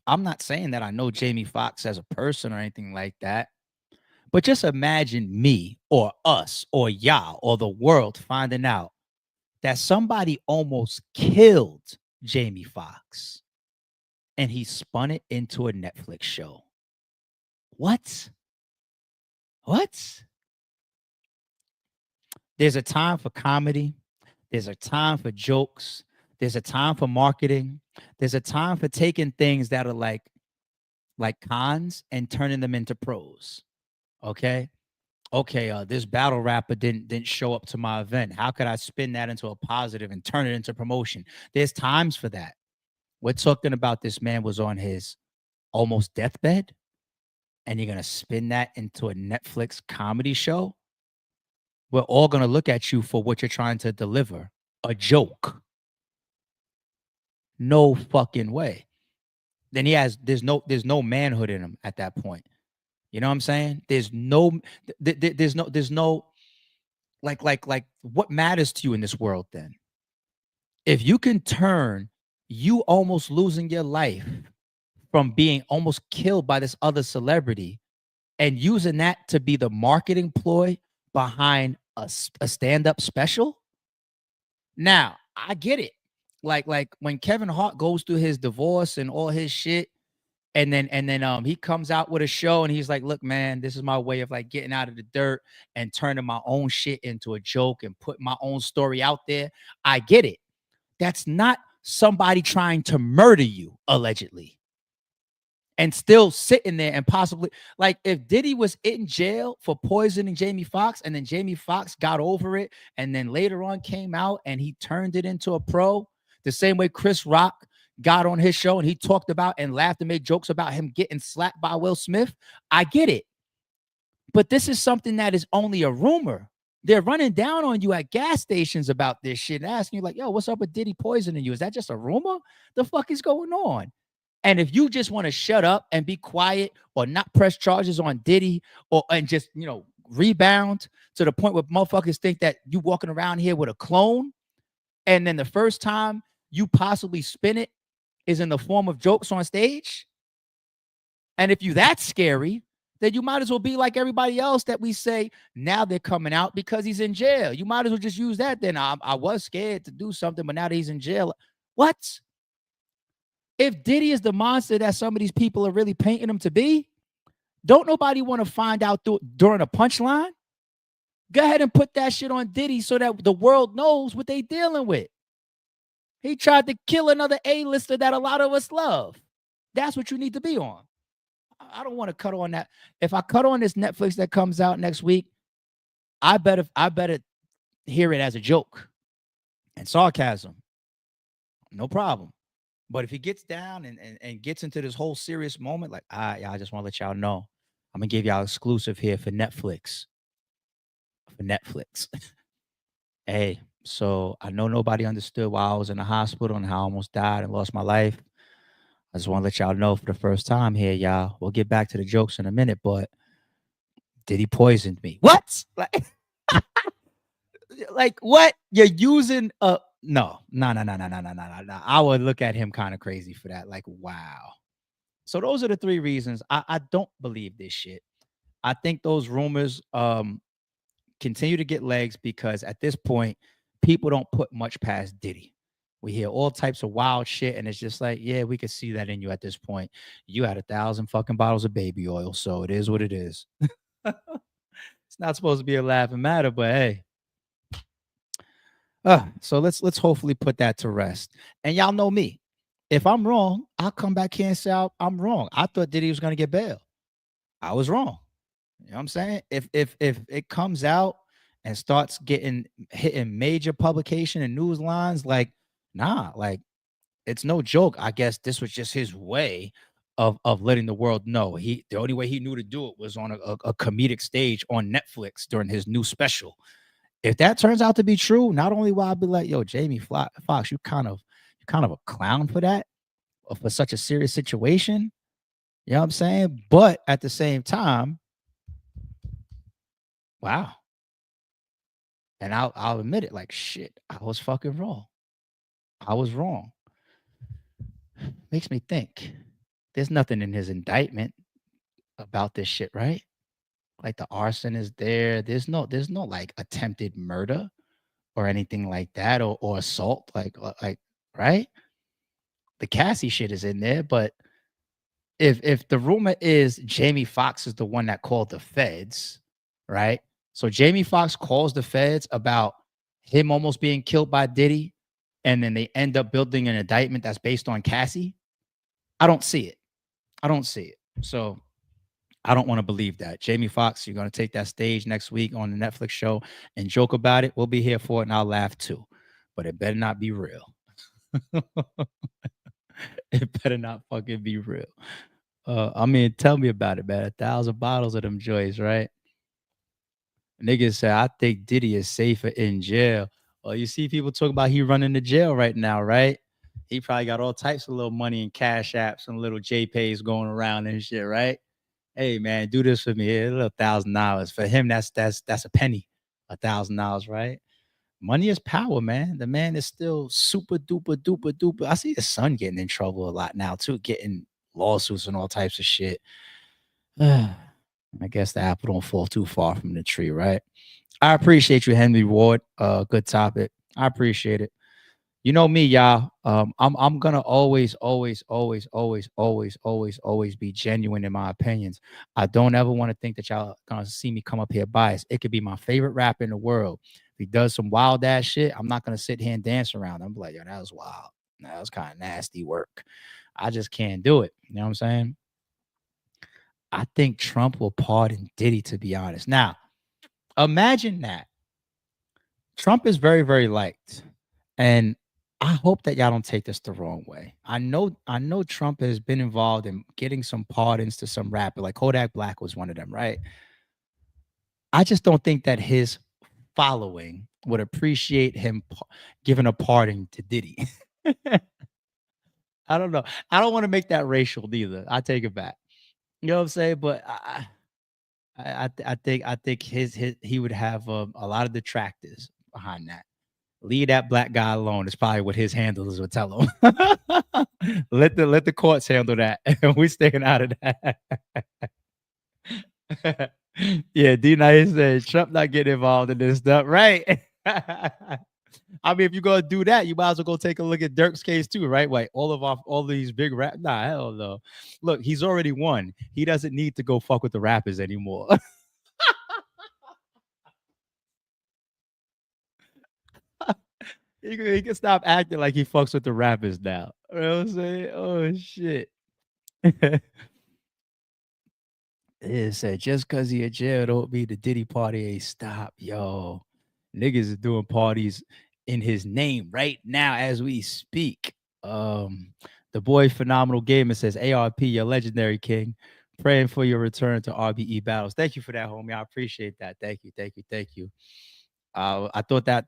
Speaker 1: I'm not saying that I know Jamie Foxx as a person or anything like that, but just imagine me or us or y'all or the world finding out that somebody almost killed Jamie Foxx. And he spun it into a Netflix show. What? There's a time for comedy. There's a time for jokes. There's a time for marketing. There's a time for taking things that are like cons and turning them into pros. Okay? This battle rapper didn't show up to my event. How could I spin that into a positive and turn it into promotion? There's times for that. We're talking about this man was on his almost deathbed, and you're going to spin that into a Netflix comedy show? We're all going to look at you for what you're trying to deliver, a joke. No fucking way. Then there's no manhood in him at that point. You know what I'm saying? There's no like what matters to you in this world then? If you can turn you almost losing your life from being almost killed by this other celebrity and using that to be the marketing ploy behind a stand-up special. Now, I get it. Like when Kevin Hart goes through his divorce and all his shit, and then he comes out with a show and he's like, look, man, this is my way of like getting out of the dirt and turning my own shit into a joke and putting my own story out there. I get it. That's not somebody trying to murder you, allegedly, and still sitting there and possibly, like, if Diddy was in jail for poisoning Jamie Foxx and then Jamie Foxx got over it and then later on came out and he turned it into a pro, the same way Chris Rock got on his show and he talked about and laughed and made jokes about him getting slapped by Will Smith, I get it. But this is something that is only a rumor. They're running down on you at gas stations about this shit and asking you like, yo, what's up with Diddy poisoning you? Is that just a rumor? The fuck is going on? And if you just want to shut up and be quiet or not press charges on Diddy and just, rebound to the point where motherfuckers think that you walking around here with a clone, and then the first time you possibly spin it is in the form of jokes on stage. And if you that scary, then you might as well be like everybody else that we say now they're coming out because he's in jail. You might as well just use that. Then I was scared to do something, but now that he's in jail. What? If Diddy is the monster that some of these people are really painting him to be, don't nobody want to find out during a punchline? Go ahead and put that shit on Diddy so that the world knows what they dealing with. He tried to kill another A-lister that a lot of us love. That's what you need to be on. I don't want to cut on that. If I cut on this Netflix that comes out next week, I better hear it as a joke and sarcasm. No problem. But if he gets down and gets into this whole serious moment, like, I just want to let y'all know, I'm going to give y'all exclusive here for Netflix. Hey, so I know nobody understood why I was in the hospital and how I almost died and lost my life. I just want to let y'all know for the first time here, y'all. We'll get back to the jokes in a minute, but Diddy poisoned me. What? Like what? You're using a no. I would look at him kind of crazy for that. Like, wow. So those are the three reasons I don't believe this shit. I think those rumors continue to get legs because at this point, people don't put much past Diddy. We hear all types of wild shit, and it's just like, yeah, we could see that in you at this point. You had 1,000 fucking bottles of baby oil, so it is what it is. It's not supposed to be a laughing matter, but hey. So let's hopefully put that to rest. And y'all know me. If I'm wrong, I'll come back here and say I'm wrong. I thought Diddy was gonna get bail. I was wrong. You know what I'm saying? If it comes out and starts hitting major publication and news lines, like, nah, like it's no joke. I guess this was just his way of letting the world know. The only way he knew to do it was on a comedic stage on Netflix during his new special. If that turns out to be true, not only will I be like, yo, Jamie Foxx, you kind of a clown for that, or for such a serious situation. You know what I'm saying? But at the same time, wow. And I'll admit it, like, shit, I was fucking wrong. I was wrong. Makes me think. There's nothing in his indictment about this shit, right? Like the arson is there. There's no like attempted murder or anything like that, or assault, like right? The Cassie shit is in there, but if the rumor is Jamie Foxx is the one that called the feds, right? So Jamie Foxx calls the feds about him almost being killed by Diddy, and then they end up building an indictment that's based on Cassie. I don't see it. So I don't want to believe that. Jamie Foxx, you're going to take that stage next week on the Netflix show and joke about it. We'll be here for it, and I'll laugh too. But it better not be real. It better not fucking be real. I mean, tell me about it, man. 1,000 bottles of them joints, right? Niggas say, I think Diddy is safer in jail. Well, you see people talk about he running to jail right now, right? He probably got all types of little money and cash apps and little JPays going around and shit, right? Hey man, do this for me. Here, a little $1,000. For him, that's a penny. $1,000, right? Money is power, man. The man is still super duper. I see his son getting in trouble a lot now too, getting lawsuits and all types of shit. I guess the apple don't fall too far from the tree, right? I appreciate you, Henry Ward. Good topic. I appreciate it. You know me, y'all. I'm gonna always be genuine in my opinions. I don't ever want to think that y'all gonna see me come up here biased. It could be my favorite rapper in the world. If he does some wild ass shit, I'm not gonna sit here and dance around. I'm like, yo, that was wild. That was kind of nasty work. I just can't do it. You know what I'm saying? I think Trump will pardon Diddy, to be honest. Now, imagine that. Trump is very, very liked. And I hope that y'all don't take this the wrong way. I know Trump has been involved in getting some pardons to some rapper, like Kodak Black was one of them, right? I just don't think that his following would appreciate him giving a pardon to Diddy. I don't know. I don't want to make that racial either. I take it back. You know what I'm saying? But I think his he would have a lot of detractors behind that. Leave that black guy alone is probably what his handlers would tell him. let the courts handle that, and we staying out of that. Yeah, D Nice said Trump not getting involved in this stuff, right? I mean, if you're gonna do that, you might as well go take a look at Dirk's case too, right? Like all these big rap. Nah, hell no. Look, he's already won. He doesn't need to go fuck with the rappers anymore. He can stop acting like he fucks with the rappers now. You know what I'm saying? Oh shit. It said just cause he in jail don't mean the Diddy party ain't stop. Yo, niggas is doing parties in his name right now as we speak. The boy phenomenal gamer says ARP, your legendary king. Praying for your return to RBE battles. Thank you for that, homie. I appreciate that. Thank you. I thought that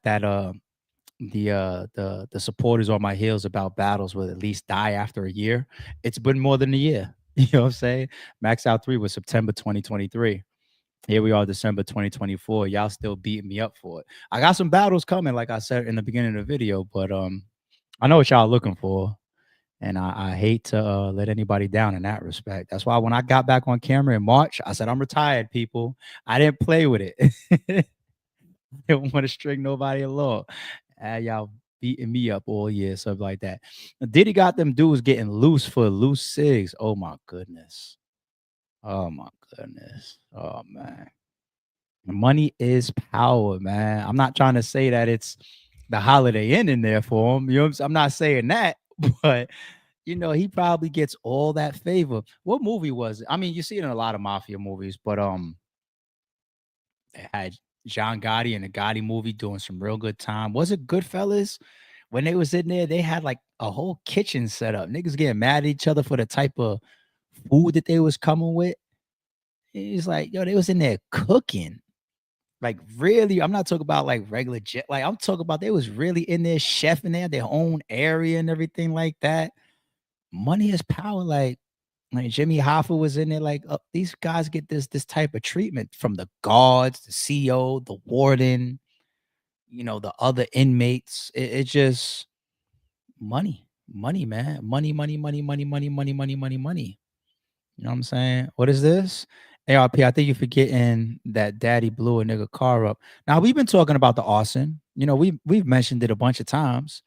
Speaker 1: the supporters on my heels about battles will at least die after a year. It's been more than a year. You know what I'm saying? Max Out 3 was September 2023. Here we are, December 2024. Y'all still beating me up for it. I got some battles coming, like I said in the beginning of the video, but I know what y'all looking for. And I hate to let anybody down in that respect. That's why when I got back on camera in March, I said, I'm retired, people. I didn't play with it. I didn't want to string nobody along. Y'all beating me up all year, something like that. Diddy got them dudes getting loose for loose cigs. Oh my goodness. Oh my goodness. Oh man. Money is power, man. I'm not trying to say that it's the Holiday Inn in there for him. You know what I'm saying? I'm not saying that, but you know, he probably gets all that favor. What movie was it? I mean, you see it in a lot of mafia movies, but they had John Gotti in the Gotti movie doing some real good time. Was it Goodfellas? When they was in there, they had like a whole kitchen set up. Niggas getting mad at each other for the type of food that they was coming with. He's like, yo, they was in there cooking. Like really, I'm not talking about like regular jet. Like I'm talking about they was really in there chefing. They had their own area and everything like that. Money is power. Like Jimmy Hoffa was in there. Like these guys get this type of treatment from the guards, the CO, the warden, you know, the other inmates. It just money, man. Money. You know what I'm saying? What is this? ARP, I think you're forgetting that daddy blew a nigga car up. Now we've been talking about the arson. You know, we've mentioned it a bunch of times.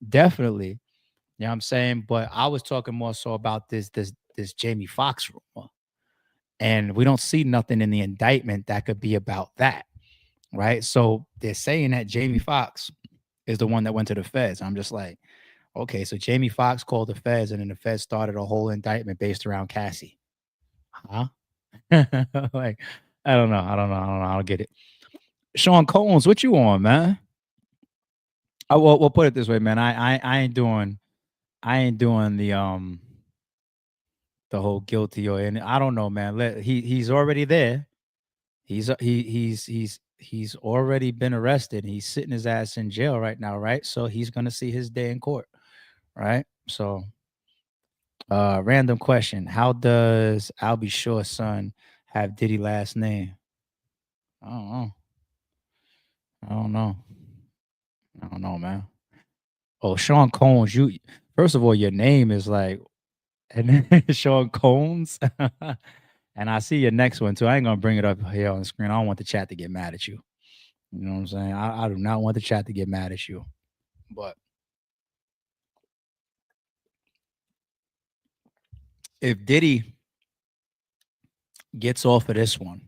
Speaker 1: Definitely. You know what I'm saying? But I was talking more so about this Jamie Foxx rumor. And we don't see nothing in the indictment that could be about that. Right. So they're saying that Jamie Foxx is the one that went to the feds. I'm just like, okay, so Jamie Foxx called the feds and then the feds started a whole indictment based around Cassie. Huh? Like, I don't know. I don't get it. Sean Combs, what you on, man? We'll put it this way, man. I ain't doing the whole guilty or and I don't know, man. He's already there. He's already been arrested. He's sitting his ass in jail right now, right? So he's gonna see his day in court, right? So random question. How does Albie Shaw's son have Diddy last name? I don't know. I don't know, man. Oh, Sean Combs, you first of all, your name is like and then Sean Combs. And I see your next one too. I ain't gonna bring it up here on the screen. I don't want the chat to get mad at you. You know what I'm saying? I do not want the chat to get mad at you. But if Diddy gets off of this one,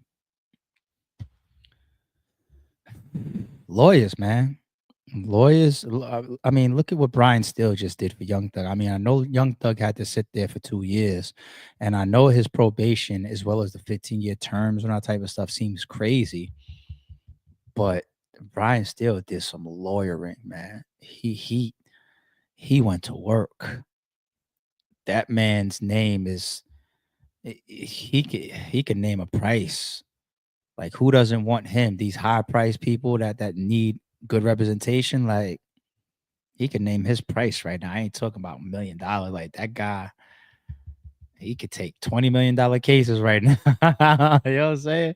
Speaker 1: lawyers, man. Lawyers, I mean, look at what Brian Steele just did for Young Thug. I mean, I know Young Thug had to sit there for 2 years, and I know his probation as well as the 15-year terms and that type of stuff seems crazy, but Brian Steele did some lawyering, man. He went to work. That man's name is he could name a price. Like, who doesn't want him? These high price people that need good representation, like he could name his price right now. I ain't talking about $1 million. Like that guy, he could take $20 million cases right now. You know what I'm saying?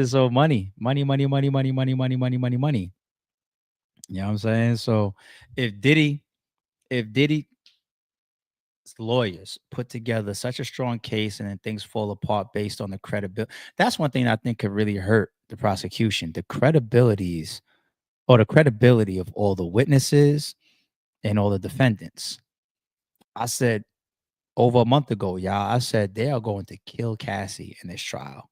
Speaker 1: So money. You know what I'm saying? So if Diddy's lawyers put together such a strong case and then things fall apart based on the credibility, that's one thing I think could really hurt the prosecution. The credibility of all the witnesses and all the defendants. I said over a month ago, y'all, I said they are going to kill Cassie in this trial.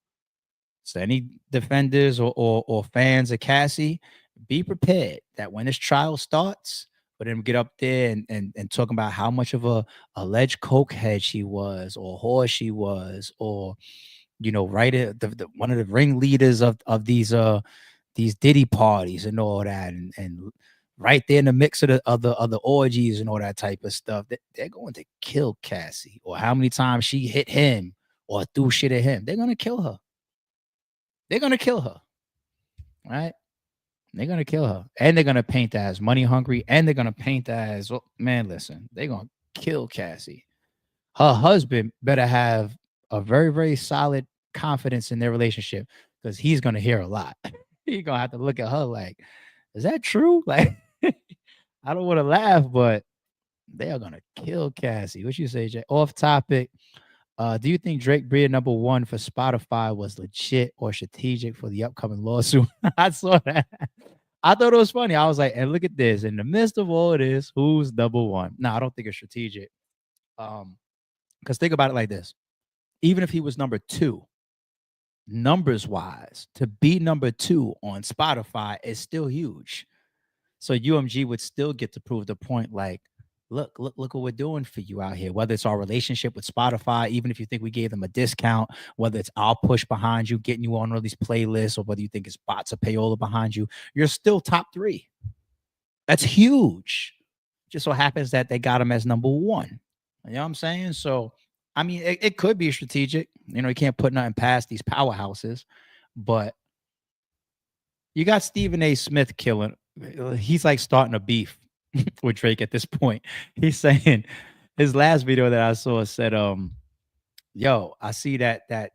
Speaker 1: So any defenders or fans of Cassie, be prepared that when this trial starts, for them to get up there and talking about how much of a alleged coke head she was, or whore she was, or right at one of the ringleaders of these Diddy parties and all that, and right there in the mix of the orgies and all that type of stuff, they're going to kill Cassie. Or how many times she hit him or threw shit at him. They're gonna kill her. They're gonna kill her. Right? They're gonna kill her. And they're gonna paint that as money hungry. And they're gonna paint that as, well, man, listen, they're gonna kill Cassie. Her husband better have a very, very solid confidence in their relationship, because he's gonna hear a lot. He's gonna have to look at her like, is that true? Like, I don't want to laugh, but they are gonna kill Cassie. What you say, Jay? Off topic. Do you think Drake being #1 for Spotify was legit or strategic for the upcoming lawsuit? I saw that. I thought it was funny. I was like, and look at this. In the midst of all of this, who's #1? No, I don't think it's strategic. Because think about it like this. Even if he was #2, numbers wise, to be #2 on Spotify is still huge. So UMG would still get to prove the point, like, look what we're doing for you out here. Whether it's our relationship with Spotify, even if you think we gave them a discount, whether it's our push behind you, getting you on all these playlists, or whether you think it's bots or payola behind you, you're still top 3. That's huge. Just so happens that they got him as #1. You know what I'm saying? So, I mean, it could be strategic. You can't put nothing past these powerhouses, but you got Stephen A. Smith killing. He's like starting a beef with Drake at this point. He's saying, his last video that I saw said, yo, I see that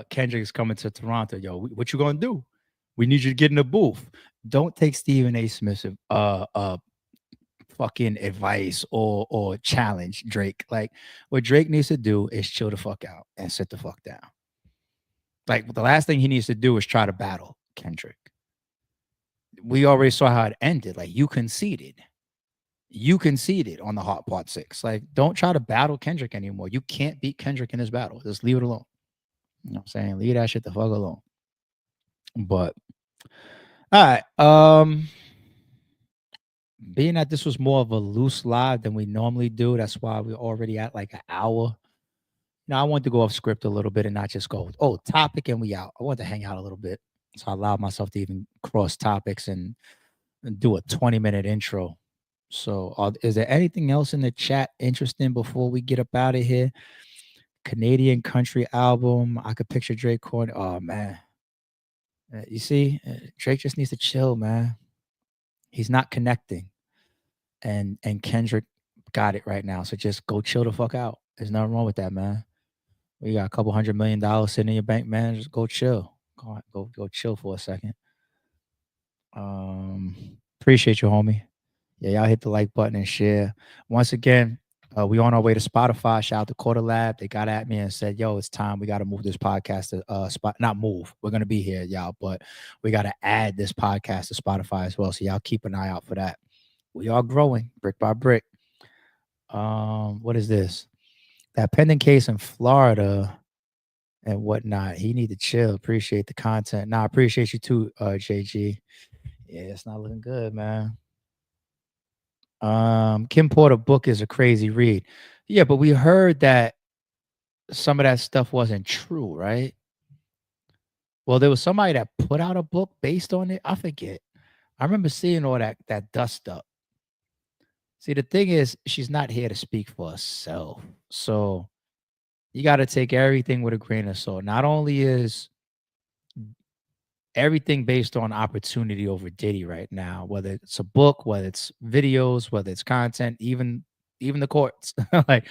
Speaker 1: Kendrick's coming to Toronto. Yo, what you gonna do? We need you to get in the booth. Don't take Stephen A. Smith's fucking advice or challenge Drake. Like, what Drake needs to do is chill the fuck out and sit the fuck down. Like, the last thing he needs to do is try to battle Kendrick. We already saw how it ended. Like, you conceded on the Hot Part 6. Like, don't try to battle Kendrick anymore. You can't beat Kendrick in this battle. Just leave it alone. You know what I'm saying? Leave that shit the fuck alone. But all right. Being that this was more of a loose live than we normally do, that's why we're already at like an hour. Now, I wanted to go off script a little bit and not just go, oh, topic and we out. I wanted to hang out a little bit. So I allowed myself to even cross topics and do a 20-minute intro. So is there anything else in the chat interesting before we get up out of here? Canadian country album. I could picture Drake calling. Oh, man. You see, Drake just needs to chill, man. He's not connecting. And Kendrick got it right now. So just go chill the fuck out. There's nothing wrong with that, man. We got a couple $100 million sitting in your bank, man. Just go chill. Go chill for a second. Appreciate you, homie. Yeah, y'all hit the like button and share. Once again, we on our way to Spotify. Shout out to Quarter Lab. They got at me and said, yo, it's time. We got to move this podcast to not move. We're going to be here, y'all, but we got to add this podcast to Spotify as well. So y'all keep an eye out for that. We are growing brick by brick. What is this? That pending case in Florida and whatnot. He need to chill. Appreciate the content. Nah, I appreciate you too, JG. Yeah, it's not looking good, man. Kim Porter book is a crazy read. Yeah, but we heard that some of that stuff wasn't true, right? Well, there was somebody that put out a book based on it. I forget. I remember seeing all that dust up. See, the thing is, she's not here to speak for herself. So you got to take everything with a grain of salt. Not only is everything based on opportunity over Diddy right now, whether it's a book, whether it's videos, whether it's content, even the courts. like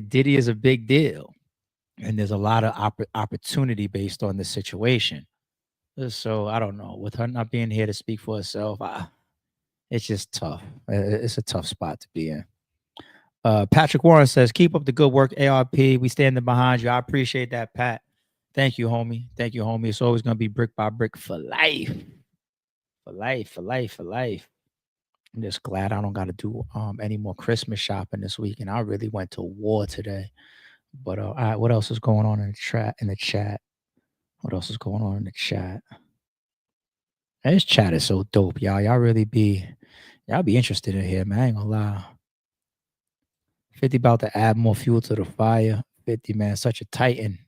Speaker 1: Diddy is a big deal. And there's a lot of opportunity based on the situation. So I don't know. With her not being here to speak for herself, it's just tough. It's a tough spot to be in. Patrick Warren says, keep up the good work, ARP. We standing behind you. I appreciate that, Pat. Thank you, homie. Thank you, homie. It's always going to be brick by brick for life. For life, for life, for life. I'm just glad I don't got to do any more Christmas shopping this week. And I really went to war today. But all right, what else is going on in the chat? What else is going on in the chat? And this chat is so dope, y'all. Y'all be interested in here, man. I ain't gonna lie. 50 about to add more fuel to the fire. 50, man, such a titan.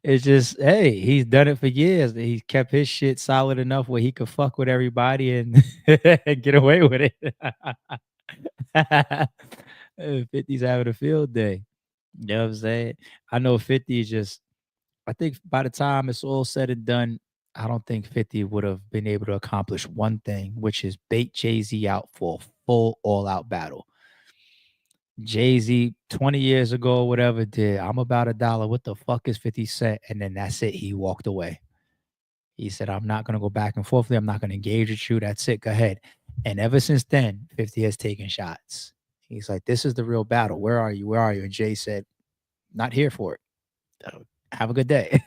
Speaker 1: It's just, hey, he's done it for years. He kept his shit solid enough where he could fuck with everybody and get away with it. 50's having a field day. You know what I'm saying? I know 50 is just, I think by the time it's all said and done, I don't think 50 would have been able to accomplish one thing, which is bait Jay-Z out for a full all-out battle. Jay-Z 20 years ago, whatever, did I'm about $1. What the fuck is 50 Cent? And then that's it. He walked away. He said, I'm not going to go back and forth. I'm not going to engage with you. That's it. Go ahead. And ever since then, 50 has taken shots. He's like, this is the real battle. Where are you? Where are you? And Jay said, not here for it. Have a good day.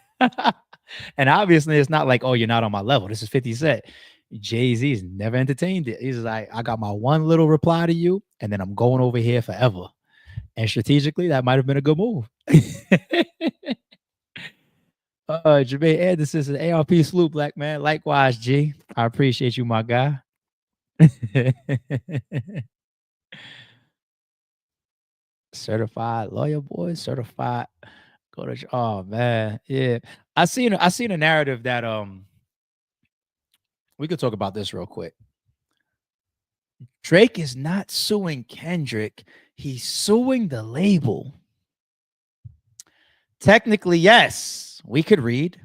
Speaker 1: And obviously, it's not like, oh, you're not on my level. This is 50 Cent. Jay-Z's never entertained it. He's like, I got my one little reply to you, and then I'm going over here forever. And strategically, that might have been a good move. Jermaine Anderson says, ARP salute, black man. Likewise, G. I appreciate you, my guy. Certified lawyer boy, certified. Go to, oh man, yeah. I seen a narrative that we could talk about this real quick. Drake is not suing Kendrick. He's suing the label. Technically, yes, we could read,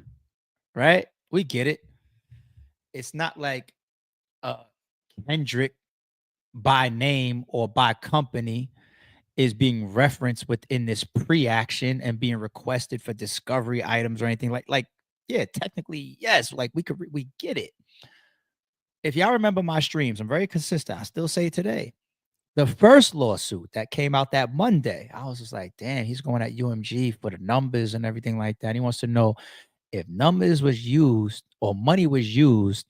Speaker 1: right? We get it. It's not like Kendrick by name or by company is being referenced within this pre-action and being requested for discovery items or anything like yeah, technically, yes, like we get it. If y'all remember my streams, I'm very consistent. I still say it today. The first lawsuit that came out that Monday, I was just like, damn, he's going at UMG for the numbers and everything like that. He wants to know if numbers was used or money was used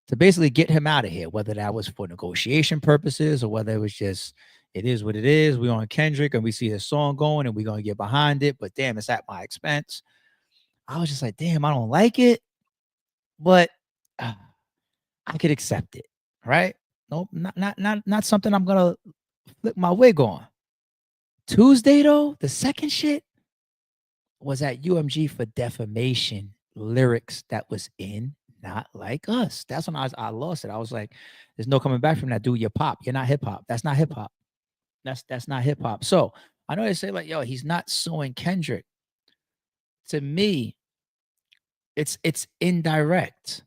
Speaker 1: to basically get him out of here, whether that was for negotiation purposes or whether it was just, it is what it is. We on Kendrick and we see his song going and we're going to get behind it, but damn, it's at my expense. I was just like, damn, I don't like it, but I could accept it, right? Nope, not something I'm gonna flip my wig on. Tuesday though, the second shit was at UMG for defamation lyrics that was in Not Like Us. That's when I lost it. I was like, there's no coming back from that, dude. You're pop. You're not hip hop. That's not hip hop. That's not hip hop. So I know they say like, yo, he's not suing Kendrick. To me, it's indirect.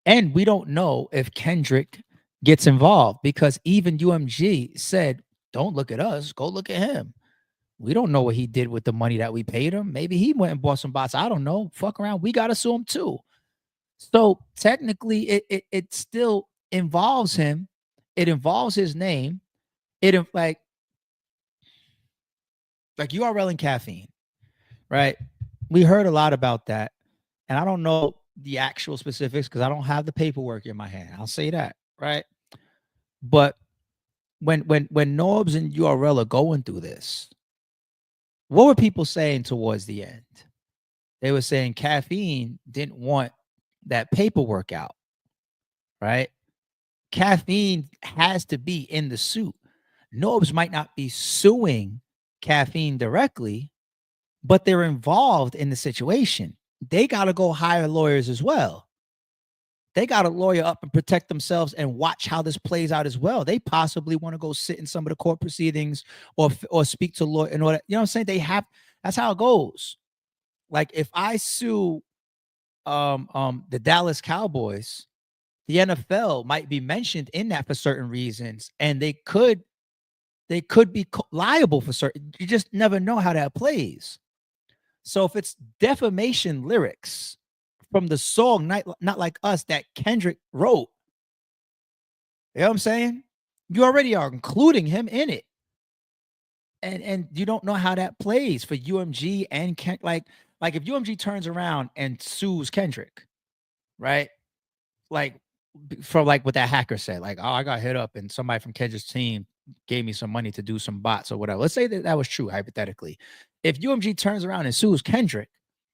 Speaker 1: And we don't know if Kendrick gets involved because even UMG said, don't look at us, go look at him. We don't know what he did with the money that we paid him. Maybe he went and bought some bots. I don't know. Fuck around. We got to sue him too. So technically, it still involves him. It involves his name. It like URL and caffeine, right? We heard a lot about that. And I don't know the actual specifics because I don't have the paperwork in my hand. I'll say that, right? But when Norbs and URL are going through this, what were people saying towards the end? They were saying caffeine didn't want that paperwork out, right? Caffeine has to be in the suit. Norbs might not be suing Caffeine directly, but they're involved in the situation. They got to go hire lawyers as well. They got to lawyer up and protect themselves and watch how this plays out as well. They possibly want to go sit in some of the court proceedings or speak to lawyer and all that. You know what I'm saying? They have, that's how it goes. Like if I sue the Dallas Cowboys, the NFL might be mentioned in that for certain reasons, and they could be liable for certain. You just never know how that plays. So if it's defamation lyrics from the song Not Like Us that Kendrick wrote, you know what I'm saying? You already are including him in it. And you don't know how that plays for UMG and like if UMG turns around and sues Kendrick, right? Like from like what that hacker said, like, oh, I got hit up and somebody from Kendrick's team gave me some money to do some bots or whatever. Let's say that was true, hypothetically. If UMG turns around and sues Kendrick,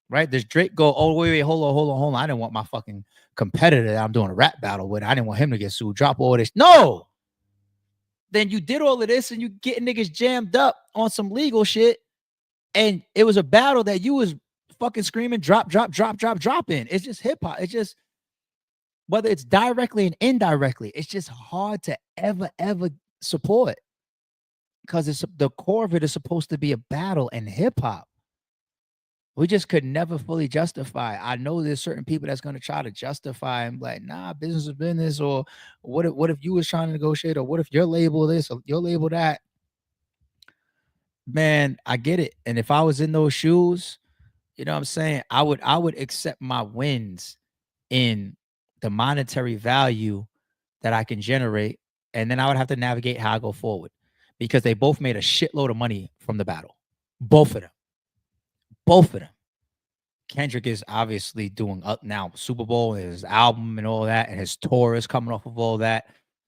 Speaker 1: right? Does Drake go, oh, wait, hold on. I didn't want my fucking competitor that I'm doing a rap battle with. I didn't want him to get sued. Drop all this. No. Then you did all of this and you get niggas jammed up on some legal shit. And it was a battle that you was fucking screaming, drop in. It's just hip hop. It's just, whether it's directly and indirectly, it's just hard to ever support, because it's the core of it is supposed to be a battle and hip hop. We just could never fully justify. I know there's certain people that's going to try to justify and like, nah, business is business, or what if you was trying to negotiate, or what if your label this or your label that. Man, I get it. And if I was in those shoes, you know what I'm saying, I would accept my wins in the monetary value that I can generate, and then I would have to navigate how I go forward, because they both made a shitload of money from the battle. Both of them. Kendrick is obviously doing up now, Super Bowl, his album and all that, and his tour is coming off of all that.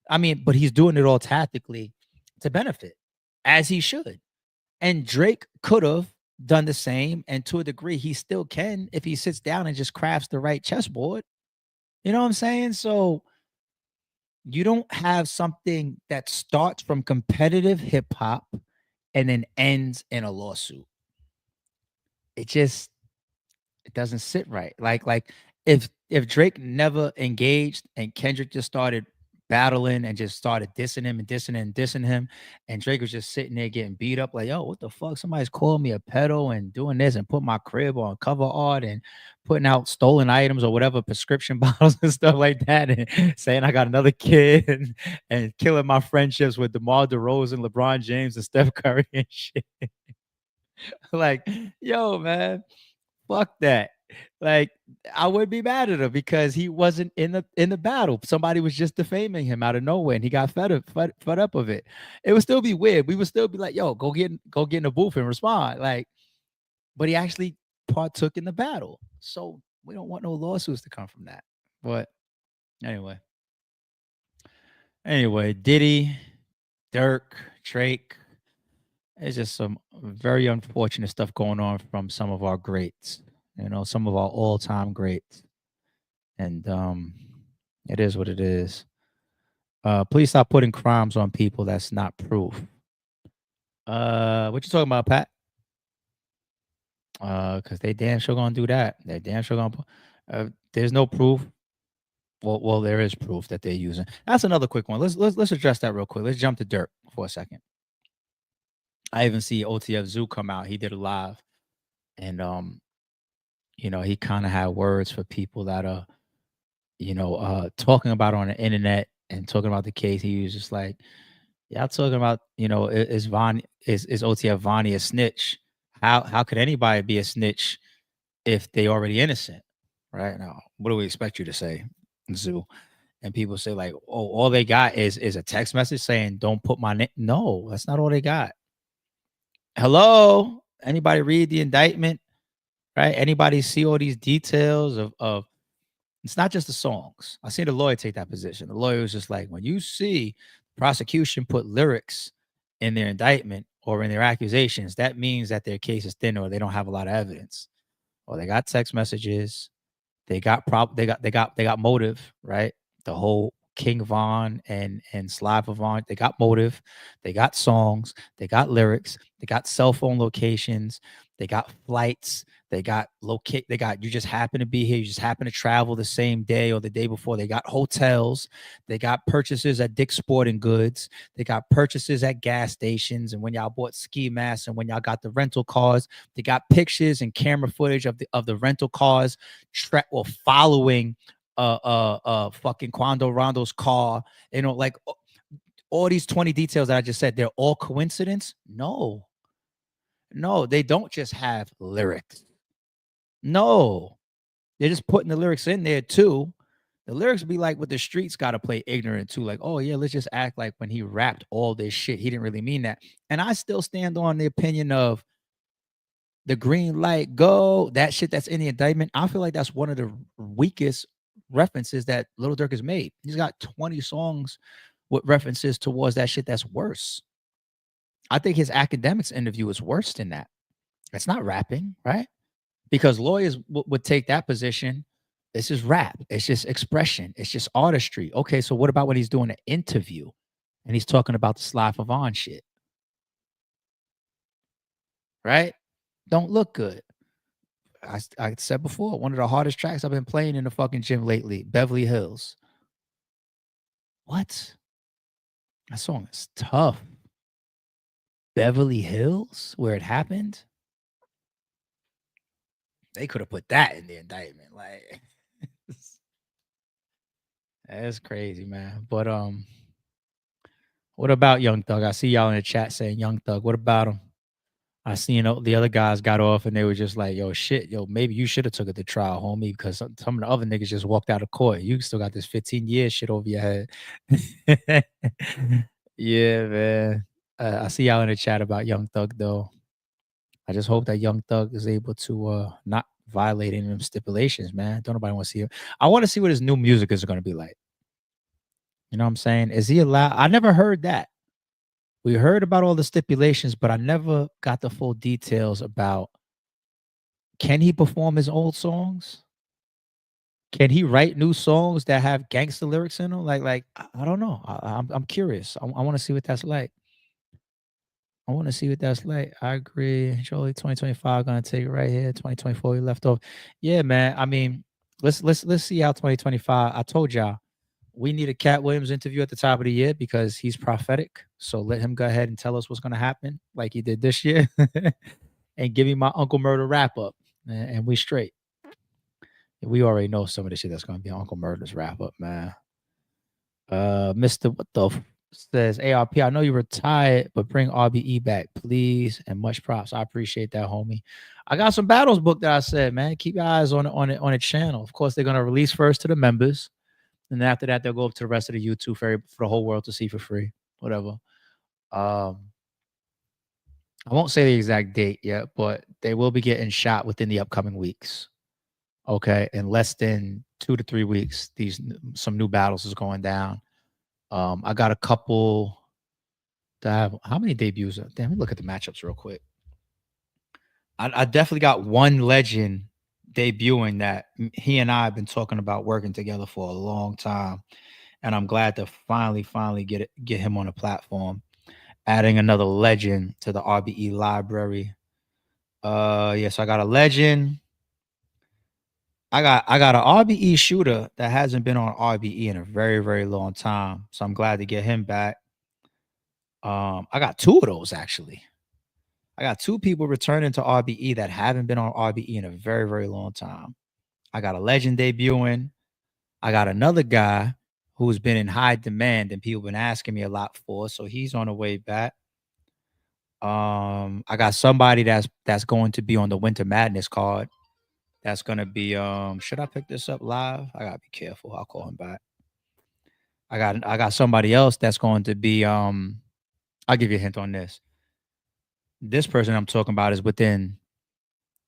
Speaker 1: I mean, but he's doing it all tactically to benefit, as he should. And Drake could have done the same, and to a degree, he still can if he sits down and just crafts the right chessboard. You know what I'm saying? So you don't have something that starts from competitive hip hop and then ends in a lawsuit. It doesn't sit right. Like if Drake never engaged and Kendrick just started battling and just started dissing him, and Drake was just sitting there getting beat up like, yo, what the fuck? Somebody's calling me a pedo and doing this and put my crib on cover art and putting out stolen items or whatever, prescription bottles and stuff like that, and saying I got another kid and killing my friendships with DeMar DeRozan, LeBron James, and Steph Curry and shit. Like, yo, man, fuck that. Like, I would be mad at him because he wasn't in the battle. Somebody was just defaming him out of nowhere, and he got fed up of it. It would still be weird. We would still be like, yo, go get in the booth and respond. Like, but he actually partook in the battle. So we don't want no lawsuits to come from that. But anyway, Diddy, Dirk, Drake. It's just some very unfortunate stuff going on from some of our greats. You know, some of our all-time greats. And it is what it is. Please stop putting crimes on people that's not proof. What you talking about, Pat? Because they damn sure gonna do that. They damn sure gonna there's no proof. Well, there is proof that they're using. That's another quick one. Let's address that real quick. Let's jump to Dirk for a second. I even see OTF Zoo come out. He did a live, and you know, he kind of had words for people that are, you know, talking about on the internet and talking about the case. He was just like, y'all talking about, you know, is OTF Vonnie a snitch? How could anybody be a snitch if they already innocent? Right now, what do we expect you to say, Zoo? And people say like, oh, all they got is a text message saying, don't put my name. No, that's not all they got. Hello? Anybody read the indictment? Right? Anybody see all these details of it's not just the songs. I seen the lawyer take that position. The lawyer was just like, when you see prosecution put lyrics in their indictment or in their accusations, that means that their case is thin or they don't have a lot of evidence. Well, they got text messages, they got motive, right? The whole King Von and Sly Vaughn. They got motive, they got songs, they got lyrics, they got cell phone locations, they got flights, they got you just happen to be here, you just happen to travel the same day or the day before. They got hotels, they got purchases at Dick's Sporting Goods, they got purchases at gas stations, and when y'all bought ski masks and when y'all got the rental cars, they got pictures and camera footage of the rental cars following fucking Quando Rondo's car. Like all these 20 details that I just said, they're all coincidence? No, they don't just have lyrics. No, they're just putting the lyrics in there too. The lyrics be like what the streets got to play ignorant too. Like, oh yeah, let's just act like when he rapped all this shit, he didn't really mean that. And I still stand on the opinion of the green light go, that shit that's in the indictment. I feel like that's one of the weakest references that Lil Durk has made. He's got 20 songs with references towards that shit that's worse. I think his academics interview is worse than that. It's not rapping, right? Because lawyers would take that position. This is rap. It's just expression. It's just artistry. Okay, so what about when he's doing an interview and he's talking about the Sly Vaughn shit? Right? Don't look good. I said before, one of the hardest tracks I've been playing in the fucking gym lately, Beverly Hills. What? That song is tough. Beverly Hills, where it happened? They could have put that in the indictment. Like, that's crazy, man. But what about Young Thug? I see y'all in the chat saying Young Thug. What about him? I seen the other guys got off and they were just like, yo, shit, maybe you should have took it to trial, homie, because some of the other niggas just walked out of court. You still got this 15 years shit over your head. Yeah, man. I see y'all in the chat about Young Thug, though. I just hope that Young Thug is able to not violate any of them stipulations, man. Don't nobody want to see him. I want to see what his new music is going to be like. You know what I'm saying? Is he allowed? I never heard that. We heard about all the stipulations, but I never got the full details about, can he perform his old songs? Can he write new songs that have gangster lyrics in them? Like I don't know. I'm curious. I want to see what that's like. I agree. Surely 2025 gonna take it right here. 2024 we left off. Yeah, man. I mean, let's see how 2025. I told y'all we need a Cat Williams interview at the top of the year because he's prophetic. So let him go ahead and tell us what's gonna happen, like he did this year, and give me my Uncle Murder wrap up, and we straight. We already know some of the shit that's gonna be Uncle Murder's wrap up, man. Mr. What the says ARP, I know you're retired, but bring RBE back, please, and much props. I appreciate that, homie. I got some battles booked that I said, man. Keep your eyes on the channel. Of course, they're gonna release first to the members, and then after that, they'll go up to the rest of the YouTube for the whole world to see for free. Whatever. I won't say the exact date yet, but they will be getting shot within the upcoming weeks. Okay, in less than 2 to 3 weeks, some new battles is going down. I got a couple that have how many debuts? Damn, let me look at the matchups real quick. I definitely got one legend debuting that he and I have been talking about working together for a long time, and I'm glad to finally get him on a platform. Adding another legend to the RBE library. Yes, I got a legend. I got an RBE shooter that hasn't been on RBE in a very, very long time. So I'm glad to get him back. I got 2 of those actually. I got 2 people returning to RBE that haven't been on RBE in a very, very long time. I got a legend debuting. I got another guy who's been in high demand and people been asking me a lot for. So he's on the way back. I got somebody that's going to be on the Winter Madness card. That's gonna be should I pick this up live? I gotta be careful. I'll call him back. I got somebody else that's going to be I'll give you a hint on this. This person I'm talking about is within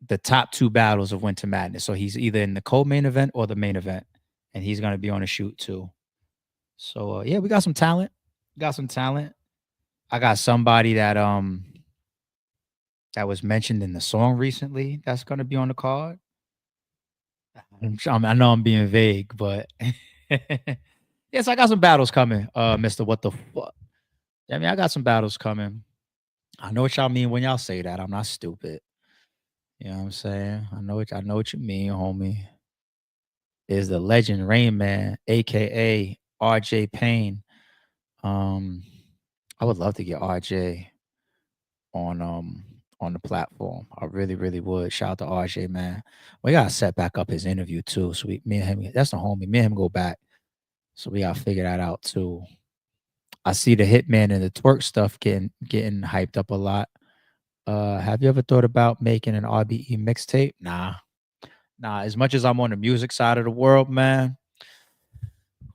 Speaker 1: the top 2 battles of Winter Madness. So he's either in the co-main event or the main event, and he's gonna be on a shoot too. So yeah, we got some talent. I got somebody that was mentioned in the song recently that's gonna be on the card. I know I'm being vague, but yeah, Yes, I got some battles coming, Mr. What the fuck. I mean, I got some battles coming. I know what y'all mean when y'all say that. I'm not stupid. You know what I'm saying? I know what you mean, homie. Is the legend Rain Man, aka RJ Payne. I would love to get RJ on the platform. I really, really would. Shout out to RJ, man. We gotta set back up his interview too. So me and him, that's the homie. Me and him go back. So we gotta figure that out too. I see the Hitman and the twerk stuff getting hyped up a lot. Have you ever thought about making an RBE mixtape? Nah. As much as I'm on the music side of the world, man,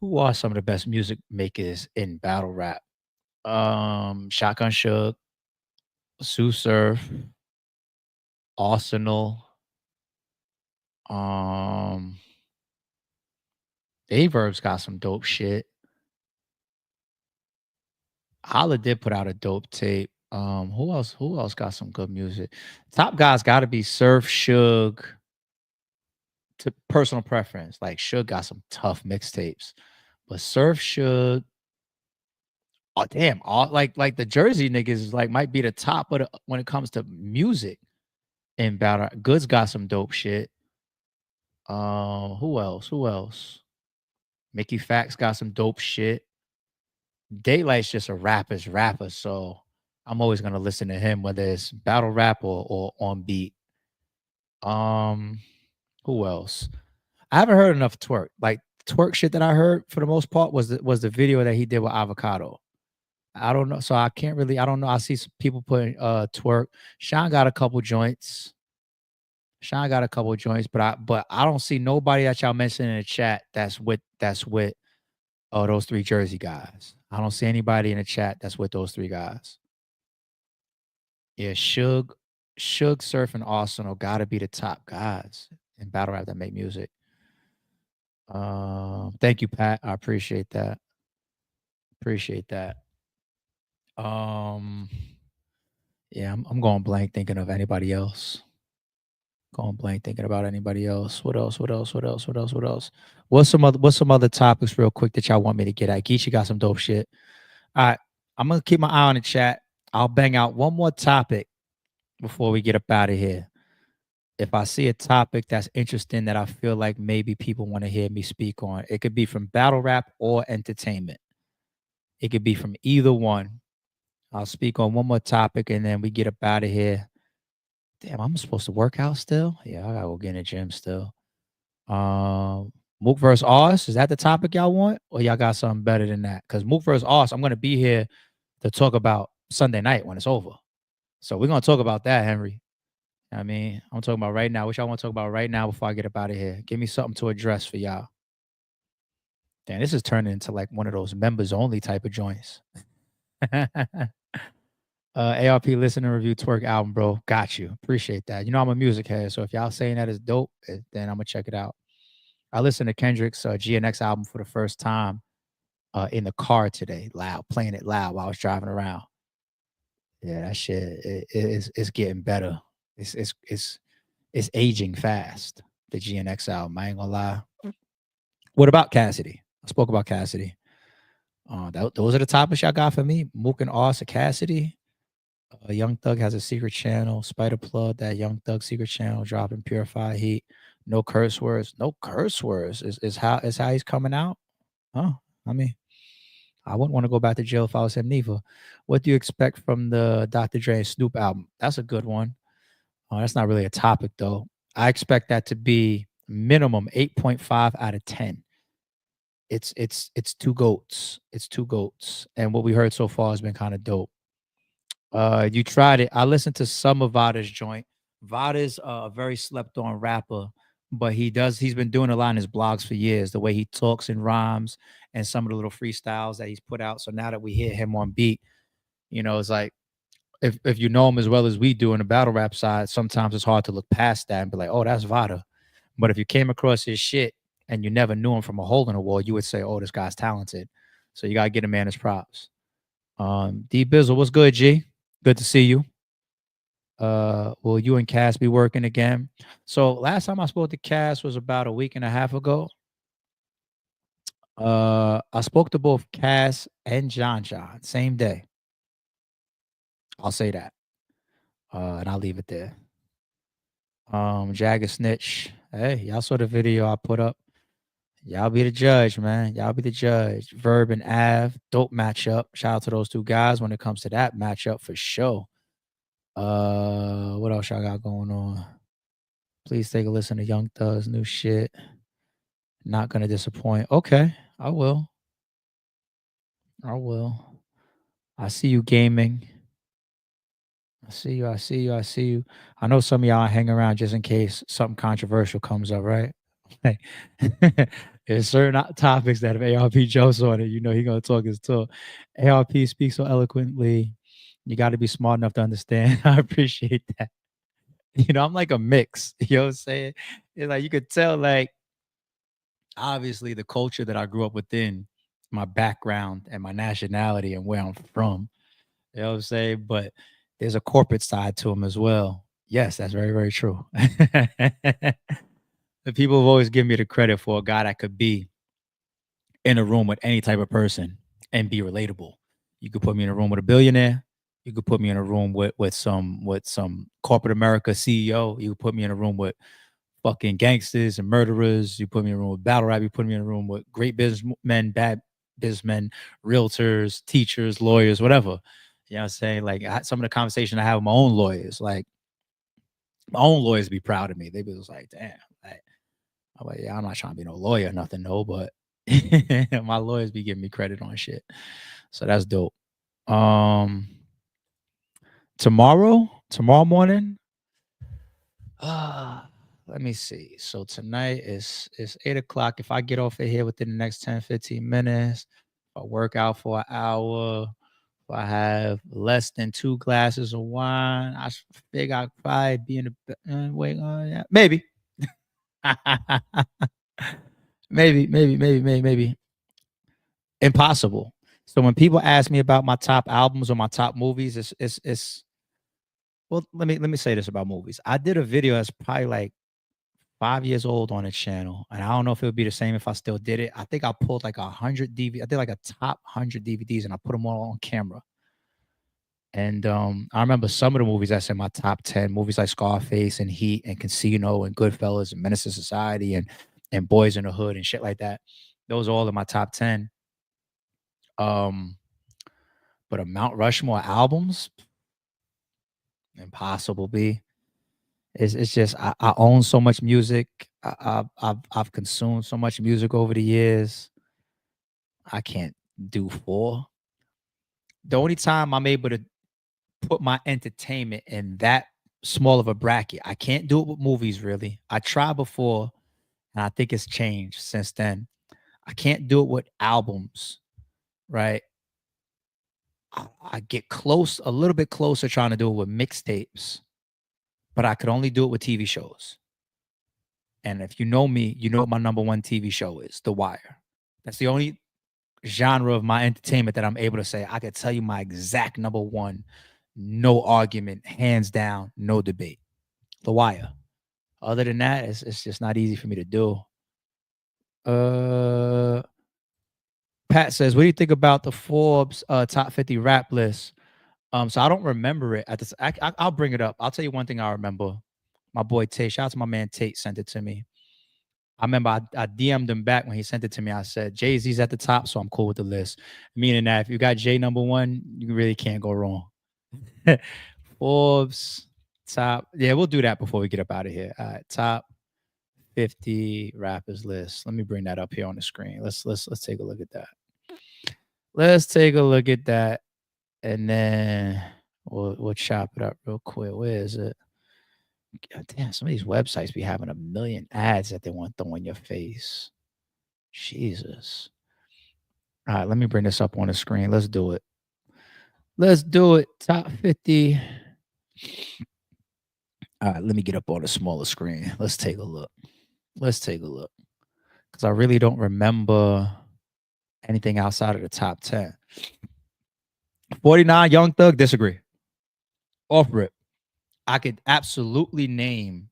Speaker 1: who are some of the best music makers in battle rap? Shotgun Suge, Sue Surf, Arsenal, Averb's got some dope shit. Holla did put out a dope tape. Who else got some good music? Top guys got to be Surf, Suge. To personal preference, like Suge got some tough mixtapes, but Surf, Suge, oh damn, all like the Jersey niggas like might be the top of the when it comes to music in battle. Goods got some dope shit. Who else? Mickey Fax got some dope shit. Daylight's just a rapper, so I'm always gonna listen to him, whether it's battle rap or on beat. Who else? I haven't heard enough twerk. Like twerk shit that I heard for the most part was the video that he did with Avocado. I don't know, so I can't really. I don't know. I see some people putting twerk. Sean got a couple joints. But I don't see nobody that y'all mentioned in the chat that's with those three Jersey guys. I don't see anybody in the chat that's with those three guys. Yeah, Suge, Surf, and Arsenal gotta be the top guys in battle rap that make music. Thank you, Pat. I appreciate that. Yeah, I'm going blank thinking of anybody else. Thinking about anybody else. What else? What's some other topics real quick that y'all want me to get at? Geechee got some dope shit. All right. I'm gonna keep my eye on the chat. I'll bang out one more topic before we get up out of here. If I see a topic that's interesting that I feel like maybe people want to hear me speak on, it could be from battle rap or entertainment. It could be from either one. I'll speak on one more topic and then we get up out of here. Damn, I'm supposed to work out still? Yeah, I gotta go get in the gym still. Mook versus Oz, is that the topic y'all want? Or y'all got something better than that? Because Mook versus Oz, I'm gonna be here to talk about Sunday night when it's over. So we're gonna talk about that, Henry. I mean, I'm talking about right now. What y'all want to talk about right now before I get up out of here? Give me something to address for y'all. Damn, this is turning into like one of those members only type of joints. ARP listen and review twerk album, bro. Got you. Appreciate that. You know I'm a music head, so if y'all saying that is dope, then I'm gonna check it out. I listened to Kendrick's GNX album for the first time in the car today, playing it loud while I was driving around. Yeah, that shit it's getting better. It's aging fast. The GNX album. I ain't gonna lie. What about Cassidy? I spoke about Cassidy. Those are the topics y'all got for me. Mook and Oz, Cassidy. Young Thug has a secret channel. Spider Plug, that Young Thug secret channel, dropping Purified Heat. No curse words. No curse words is how he's coming out. Huh? I mean, I wouldn't want to go back to jail if I was him neither. What do you expect from the Dr. Dre and Snoop album? That's a good one. That's not really a topic though. I expect that to be minimum 8.5 out of 10. It's two goats. It's two goats. And what we heard so far has been kind of dope. You tried it. I listened to some of Vada's joint. Vada's a very slept on rapper, but he's been doing a lot in his blogs for years, the way he talks and rhymes and some of the little freestyles that he's put out. So now that we hear him on beat, you know, it's like if you know him as well as we do in the battle rap side, sometimes it's hard to look past that and be like, oh, that's Vada. But if you came across his shit and you never knew him from a hole in the wall, you would say, oh, this guy's talented. So you gotta get a man his props. D Bizzle, what's good, G? Good to see you. Will you and Cass be working again? So last time I spoke to Cass was about a week and a half ago. I spoke to both Cass and John same day. I'll say that. And I'll leave it there. Jagger Snitch. Hey, y'all saw the video I put up. Y'all be the judge, man. Y'all be the judge. Verb and Av, dope matchup. Shout out to those two guys when it comes to that matchup for sure. What else y'all got going on? Please take a listen to Young Thug's new shit. Not gonna disappoint. Okay, I will. I see you gaming. I see you. I know some of y'all hang around just in case something controversial comes up, right? Like, there's certain topics that if ARP jumps on it, you know he gonna talk his talk. ARP speaks so eloquently. You got to be smart enough to understand. I appreciate that. You know, I'm like a mix. You know what I'm saying? It's like you could tell, like, obviously the culture that I grew up within, my background and my nationality and where I'm from. You know what I'm saying? But there's a corporate side to them as well. Yes, that's very, very true. The people have always given me the credit for a guy that could be in a room with any type of person and be relatable. You could put me in a room with a billionaire. You could put me in a room with some corporate America CEO. You could put me in a room with fucking gangsters and murderers. You put me in a room with battle rap. You put me in a room with great businessmen, bad businessmen, realtors, teachers, lawyers, whatever. You know what I'm saying? Like some of the conversation I have with my own lawyers, like my own lawyers be proud of me. They be just like, damn, like, I'm like, yeah, I'm not trying to be no lawyer or nothing, no, but my lawyers be giving me credit on shit. So that's dope. Tomorrow morning, let me see. So tonight is 8 o'clock. If I get off of here within the next 10, 15 minutes, if I work out for an hour, if I have less than 2 glasses of wine, I figure I'd probably be in the yeah, maybe. maybe. Impossible. So when people ask me about my top albums or my top movies, it's well, let me say this about movies. I did a video that's probably like 5 years old on the channel, and I don't know if it would be the same if I still did it. I think I pulled like 100 DVD. I did like a top 100 DVDs, and I put them all on camera. And I remember some of the movies that's in my top 10, movies like Scarface and Heat and Casino and Goodfellas and Menace to Society and Boys in the Hood and shit like that. Those are all in my top 10. But a Mount Rushmore albums, impossible. It's just I own so much music. I've consumed so much music over the years. I can't do 4. The only time I'm able to put my entertainment in that small of a bracket, I can't do it with movies really. I tried before, and I think it's changed since then. I can't do it with albums, right? I get close, a little bit closer trying to do it with mixtapes, but I could only do it with TV shows. And if you know me, you know what my number 1 TV show is, The Wire. That's the only genre of my entertainment that I'm able to say I could tell you my exact number 1, no argument, hands down, no debate. The Wire. Other than that, it's just not easy for me to do. Pat says, what do you think about the Forbes top 50 rap list? So I don't remember it. I'll bring it up. I'll tell you one thing I remember. My boy Tate, shout out to my man Tate, sent it to me. I remember I DM'd him back when he sent it to me. I said, Jay-Z's at the top, so I'm cool with the list. Meaning that if you got Jay number 1, you really can't go wrong. Forbes top. Yeah, we'll do that before we get up out of here. All right, top 50 rappers list. Let me bring that up here on the screen. Let's take a look at that. Let's take a look at that, and then we'll chop it up real quick. Where is it? God damn, some of these websites be having a million ads that they want to throw in your face. Jesus. All right, let me bring this up on the screen. Let's do it. Top 50. All right, let me get up on a smaller screen. Let's take a look. Because I really don't remember anything outside of the top 10. 49, Young Thug, disagree. Off rip. I could absolutely name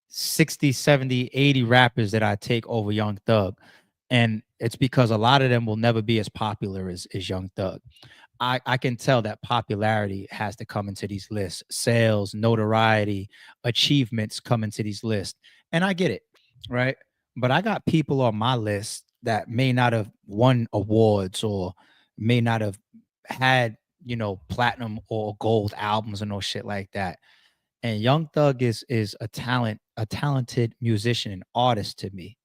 Speaker 1: 60, 70, 80 rappers that I take over Young Thug. And it's because a lot of them will never be as popular as Young Thug. I can tell that popularity has to come into these lists, sales, notoriety, achievements come into these lists. And I get it, right? But I got people on my list that may not have won awards or may not have had, platinum or gold albums and no shit like that. And Young Thug is a talented musician and artist to me.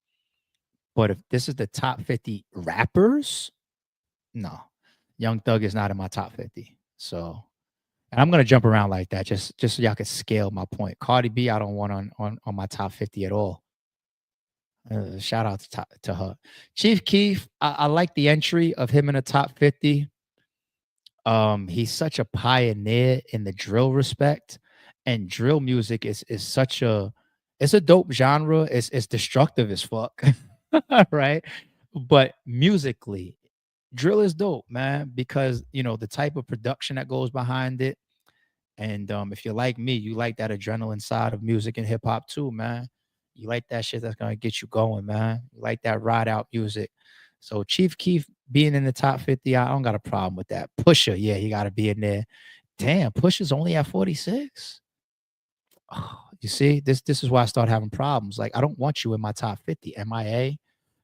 Speaker 1: But if this is the top 50 rappers, no. Young Thug is not in my top 50. So, and I'm gonna jump around like that just so y'all can scale my point. Cardi B, I don't want on my top 50 at all. Shout out to her. Chief Keef, I like the entry of him in the top 50. He's such a pioneer in the drill respect, and drill music is such it's a dope genre. It's destructive as fuck, right? But musically, drill is dope, man, because the type of production that goes behind it. And if you're like me, you like that adrenaline side of music and hip hop too, man. You like that shit that's gonna get you going, man. You like that ride out music. So Chief Keef being in the top 50, I don't got a problem with that. Pusha, yeah, he gotta be in there. Damn, Pusha's only at 46. Oh, you see, this is why I start having problems. Like, I don't want you in my top 50. MIA.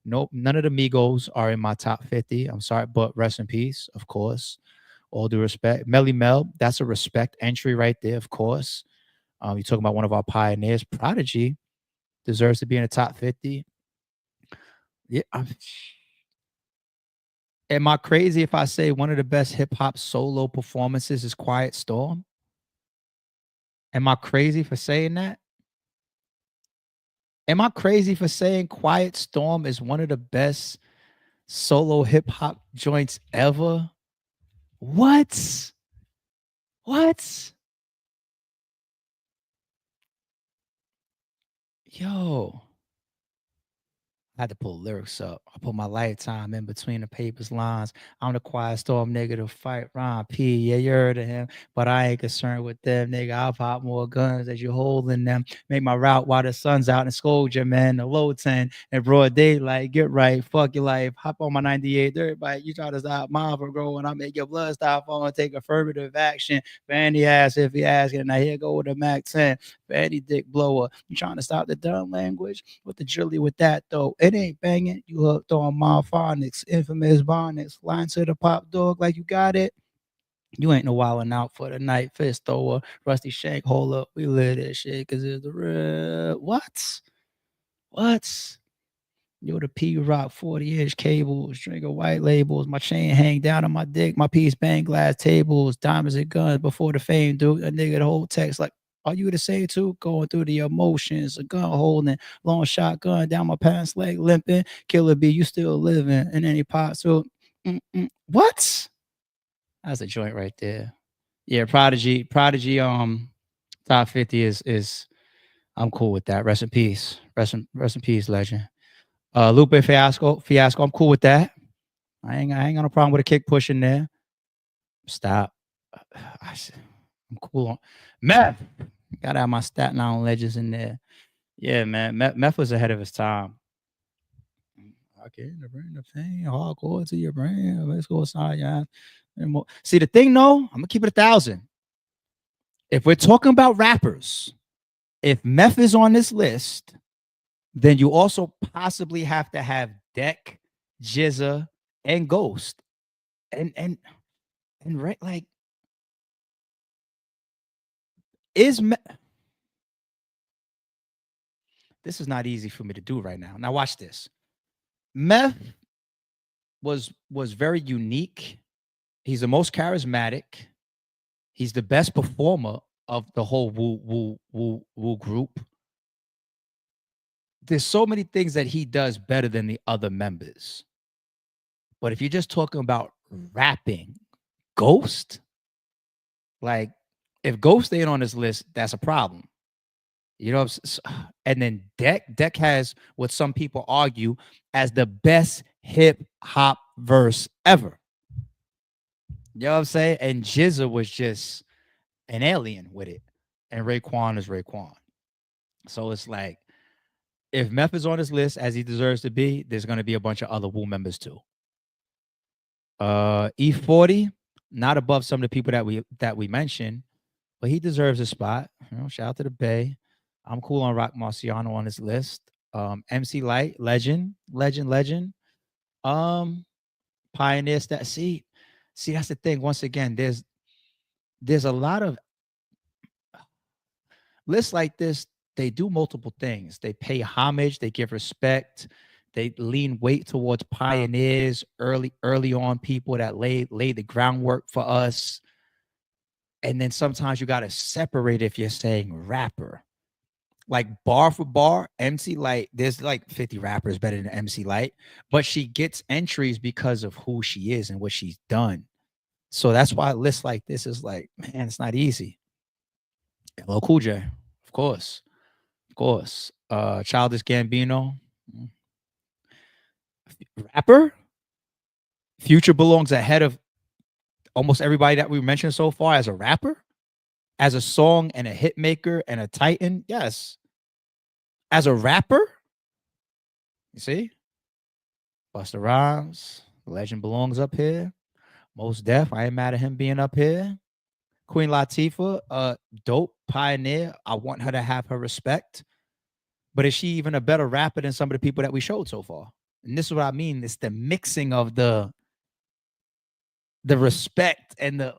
Speaker 1: Nope, none of the Migos are in my top 50. I'm sorry, but rest in peace, of course. All due respect. Melly Mel, that's a respect entry right there, of course. You're talking about one of our pioneers. Prodigy deserves to be in the top 50. Yeah. Am I crazy if I say one of the best hip hop solo performances is Quiet Storm? Am I crazy for saying that? Am I crazy for saying Quiet Storm is one of the best solo hip hop joints ever? What? What? Yo. I had to pull lyrics up. I put my lifetime in between the papers lines. I'm the quiet storm nigga to fight Ron P. Yeah, you heard of him, but I ain't concerned with them, nigga. I'll pop more guns as you holding them. Make my route while the sun's out and scold you, man. The low 10 and broad daylight. Get right, fuck your life. Hop on my 98 dirt bike. You try to stop mine from growing. I make your blood stop falling. Take affirmative action. Fanny ass if you asking. Now here go with the Mac 10. Fanny dick blower. You trying to stop the dumb language? With the drilly with that though. It ain't banging. You hooked on my phonics, infamous bonics, flying to the pop dog like you got it. You ain't no wildin' out for the night. Fist thrower, rusty shank, hold up. We lit this shit because it's the real. What? What? Yo, the P Rock 40-inch cables, drinking white labels, my chain hang down on my dick, my piece bang glass tables, diamonds and guns before the fame, dude. A nigga the whole text like, are you the same too? Going through the emotions, a gun holding, long shotgun down my pants leg, limping. Killer B, you still living? And then he pops through. What? That's a joint right there. Yeah, Prodigy. Top 50 is I'm cool with that. Rest in peace. Rest in peace, legend. Lupe Fiasco. I'm cool with that. I ain't got no problem with a kick push in there. Stop. I'm cool on Meth. Gotta have my Staten Island legends in there. Yeah, man. Meth was ahead of his time. I can't bring the pain hardcore to your brain. Let's go inside, yeah. See, the thing, though, I'm gonna keep it 1,000. If we're talking about rappers, if Meth is on this list, then you also possibly have to have Deck, Jizza, and Ghost. And right, like, this is not easy for me to do right now. Now watch this. Meth was very unique. He's the most charismatic. He's the best performer of the whole Woo group. There's so many things that he does better than the other members. But if you're just talking about rapping, Ghost, like, if Ghost ain't on this list, that's a problem. You know, and then Deck has what some people argue as the best hip hop verse ever. You know what I'm saying? And Jizza was just an alien with it. And Raekwon is Raekwon. So it's like, if Meth is on his list as he deserves to be, there's going to be a bunch of other Wu members too. E40, not above some of the people that we mentioned, but he deserves a spot. You know, shout out to the Bay. I'm cool on Rock Marciano on his list. MC Light, legend. Pioneer stat. See, that's the thing. Once again, there's a lot of lists like this. They do multiple things. They pay homage, they give respect, they lean weight towards pioneers, early on people that laid the groundwork for us. And then sometimes you got to separate if you're saying rapper. Like bar for bar, MC Light, there's like 50 rappers better than MC Light, but she gets entries because of who she is and what she's done. So that's why a list like this is like, man, it's not easy. LL Cool J, of course. Childish Gambino, rapper. Future belongs ahead of almost everybody that we mentioned so far as a rapper, as a song and a hit maker and a titan. Yes. As a rapper, you see, Busta Rhymes, legend belongs up here. Most Def, I ain't mad at him being up here. Queen Latifah, dope pioneer. I want her to have her respect. But is she even a better rapper than some of the people that we showed so far? And this is what I mean. It's the mixing of the respect and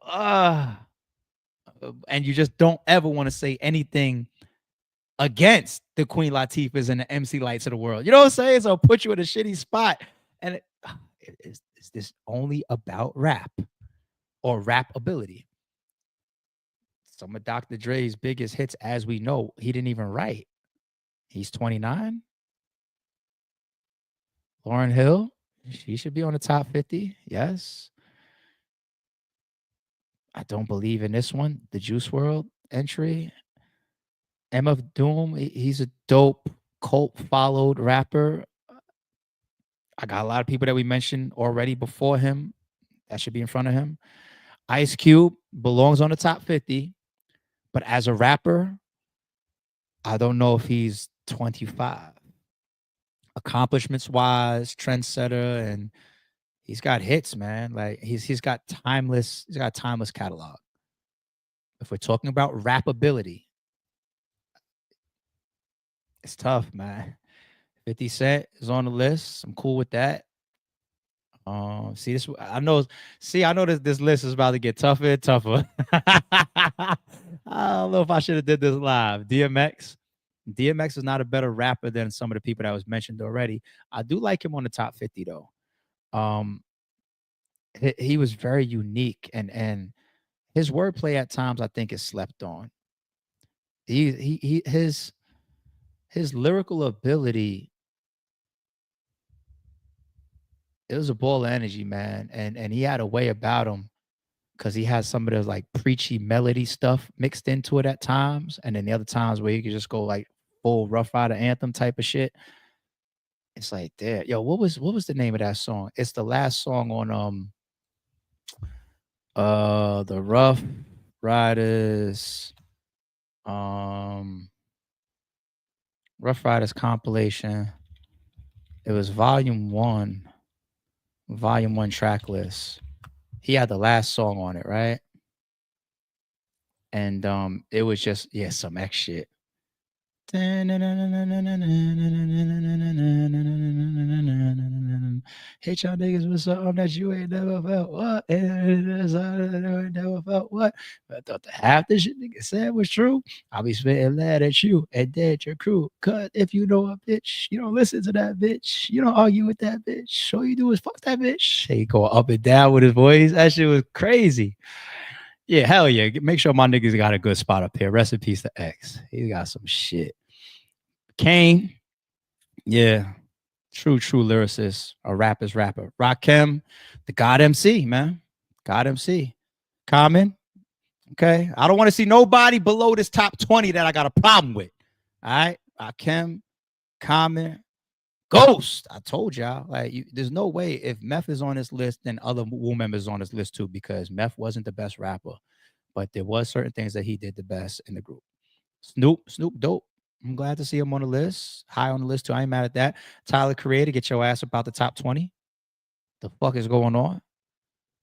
Speaker 1: and you just don't ever want to say anything against the Queen Latifahs and the MC Lights of the world. You know what I'm saying? So put you in a shitty spot. And is this only about rap or rap ability? Some of Dr. Dre's biggest hits, as we know, he didn't even write. He's 29. Lauryn Hill, she should be on the top 50. Yes. I don't believe in this one. The Juice WRLD entry. MF Doom, he's a dope cult followed rapper. I got a lot of people that we mentioned already before him that should be in front of him. Ice Cube belongs on the top 50, but as a rapper, I don't know if he's 25. Accomplishments wise, trendsetter, and he's got hits, man. Like he's got timeless catalog. If we're talking about rap ability, it's tough, man. 50 Cent is on the list. I'm cool with that. See this. I know that this list is about to get tougher and tougher. I don't know if I should have did this live. DMX is not a better rapper than some of the people that was mentioned already. I do like him on the top 50 though. He was very unique and his wordplay at times I think is slept on. His lyrical ability, it was a ball of energy, man. And he had a way about him because he had some of those like preachy melody stuff mixed into it at times. And then the other times where you could just go like full Rough Rider anthem type of shit. It's like, there. Yo, what was the name of that song? It's the last song on the Rough Riders Rough Riders compilation. It was volume 1 track list. He had the last song on it, right? And it was just some X shit. Hit y'all niggas with something that you ain't never felt. What? Never felt what? But I thought the half the shit nigga said was true. I'll be spitting mad at you and dead your crew. Cause if you know a bitch, you don't listen to that bitch. You don't argue with that bitch. All you do is fuck that bitch. He go up and down with his voice. That shit was crazy. Yeah, hell yeah. Make sure my niggas got a good spot up here. Rest in peace to X. He got some shit. Kane, yeah. True lyricist. A rapper's rapper. Rakim, the God MC, man. God MC. Common. Okay. I don't want to see nobody below this top 20 that I got a problem with. All right. Rakim, Common, Ghost. I told y'all, like, there's no way if Meth is on this list, then other Wu members on this list too, because Meth wasn't the best rapper, but there was certain things that he did the best in the group. Snoop, dope. I'm glad to see him on the list. High on the list too. I ain't mad at that. Tyler Creator, get your ass about the top 20. The fuck is going on?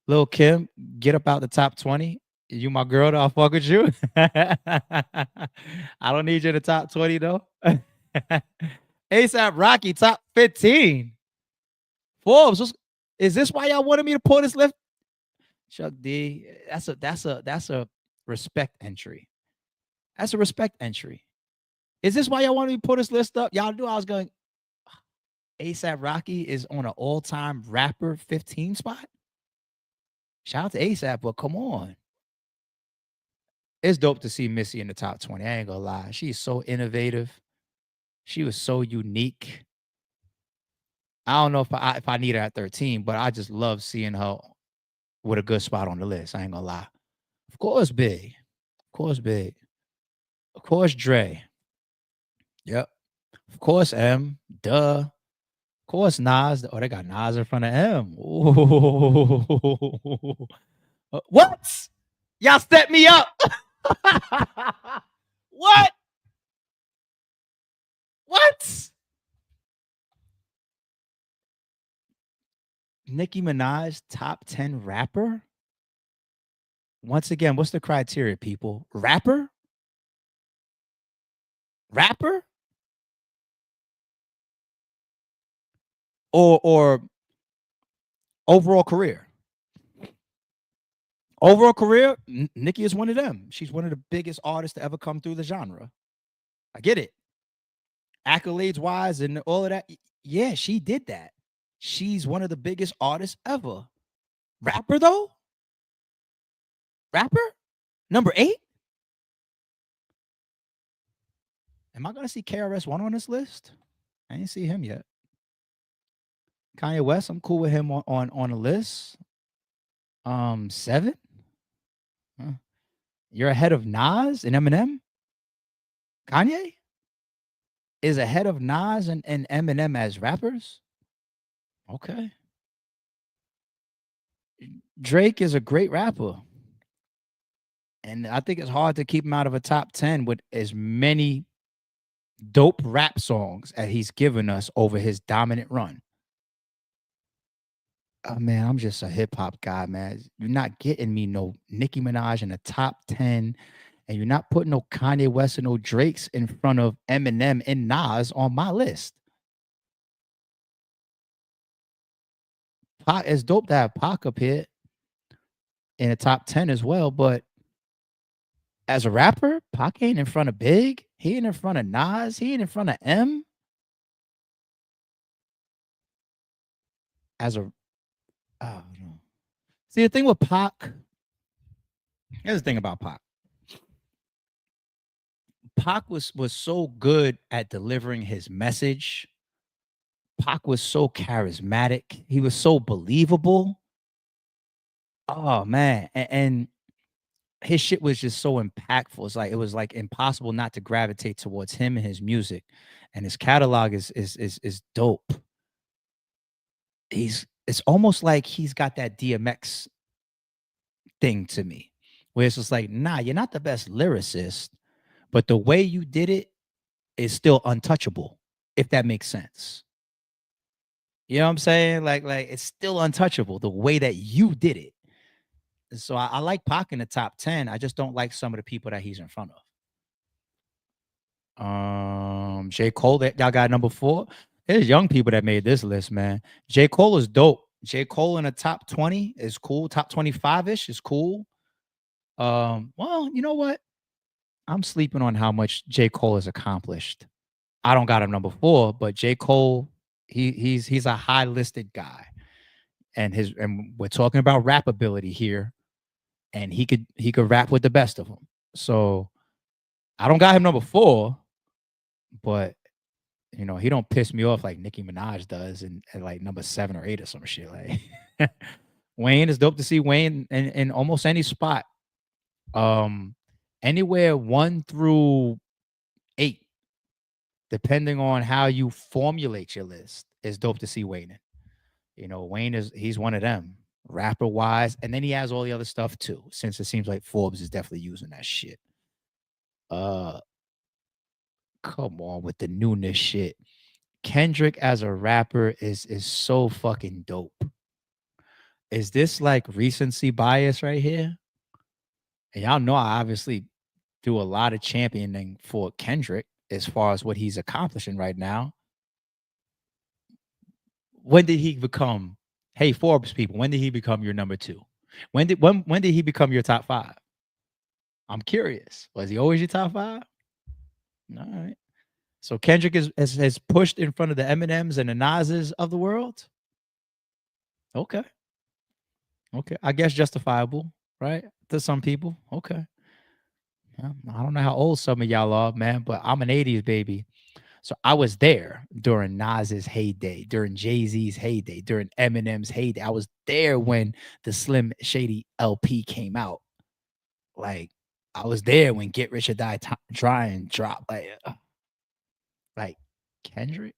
Speaker 1: Lil Kim, get about the top 20. You my girl, though. I'll fuck with you. I don't need you in the top 20 though. ASAP Rocky, top 15. Forbes, is this why y'all wanted me to pull this list? Chuck D, that's a respect entry. That's a respect entry. Is this why y'all wanted me to pull this list up? Y'all knew I was going. ASAP Rocky is on an all-time rapper 15 spot. Shout out to ASAP, but come on. It's dope to see Missy in the top 20. I ain't gonna lie. She's so innovative. She was so unique. I don't know if I need her at 13, but I just love seeing her with a good spot on the list. I ain't gonna lie. Of course, Big. Of course, Big. Of course, Dre. Yep. Of course, M. Duh. Of course, Nas. Oh, they got Nas in front of M. Ooh. What? Y'all set me up. What? What? Nicki Minaj, top 10 rapper? Once again, what's the criteria, people? Rapper? Rapper? Or overall career? Overall career, Nicki is one of them. She's one of the biggest artists to ever come through the genre. I get it. Accolades wise and all of that. Yeah, she did that. She's one of the biggest artists ever. Rapper, though? Rapper? Number 8? Am I going to see KRS-One on this list? I ain't see him yet. Kanye West, I'm cool with him on the list. 7? Huh. You're ahead of Nas and Eminem? Kanye is ahead of Nas and Eminem as rappers? Okay. Drake is a great rapper. And I think it's hard to keep him out of a top 10 with as many dope rap songs as he's given us over his dominant run. Oh, man, I'm just a hip hop guy, man. You're not getting me no Nicki Minaj in the top 10, and you're not putting no Kanye West and no Drakes in front of Eminem and Nas on my list. Pac, it's dope to have Pac up here in the top 10 as well, but as a rapper, Pac ain't in front of Big. He ain't in front of Nas. He ain't in front of M. As a see, the thing with Pac, here's the thing about Pac. Pac was so good at delivering his message. Pac was so charismatic. He was so believable. Oh, man. And his shit was just so impactful. It was like impossible not to gravitate towards him and his music. And his catalog is dope. It's almost like he's got that DMX thing to me, where it's just like, nah, you're not the best lyricist, but the way you did it is still untouchable, if that makes sense. You know what I'm saying? Like it's still untouchable the way that you did it. So I like Pac in the top 10. I just don't like some of the people that he's in front of. J. Cole, that y'all got number 4. There's young people that made this list, man. J. Cole is dope. J. Cole in the top 20 is cool. Top 25-ish is cool. Well, you know what? I'm sleeping on how much J. Cole has accomplished. I don't got him number 4, but J. Cole, he's a high listed guy. And we're talking about rap ability here. And he could rap with the best of them. So I don't got him number 4, but you know, he don't piss me off like Nicki Minaj does and like number 7 or 8 or some shit. Like Wayne is dope to see Wayne in almost any spot. Anywhere 1 through 8, depending on how you formulate your list, is dope to see Wayne in. You know, he's one of them, rapper wise, and then he has all the other stuff too, since it seems like Forbes is definitely using that shit. come on with the newness shit. Kendrick as a rapper is so fucking dope. Is this like recency bias right here? And y'all know I obviously do a lot of championing for Kendrick as far as what he's accomplishing right now. When did he become, hey Forbes people, when did he become your number 2? When did he become your top 5? I'm curious. Was he always your top 5? All right. So Kendrick has pushed in front of the Eminems and the Nas's of the world. Okay. I guess justifiable, right? To some people. Okay. Yeah, I don't know how old some of y'all are, man, but I'm an 80s baby. So I was there during Nas's heyday, during Jay-Z's heyday, during Eminem's heyday. I was there when the Slim Shady LP came out. Like, I was there when Get Rich or Die Trying dropped. Like Kendrick,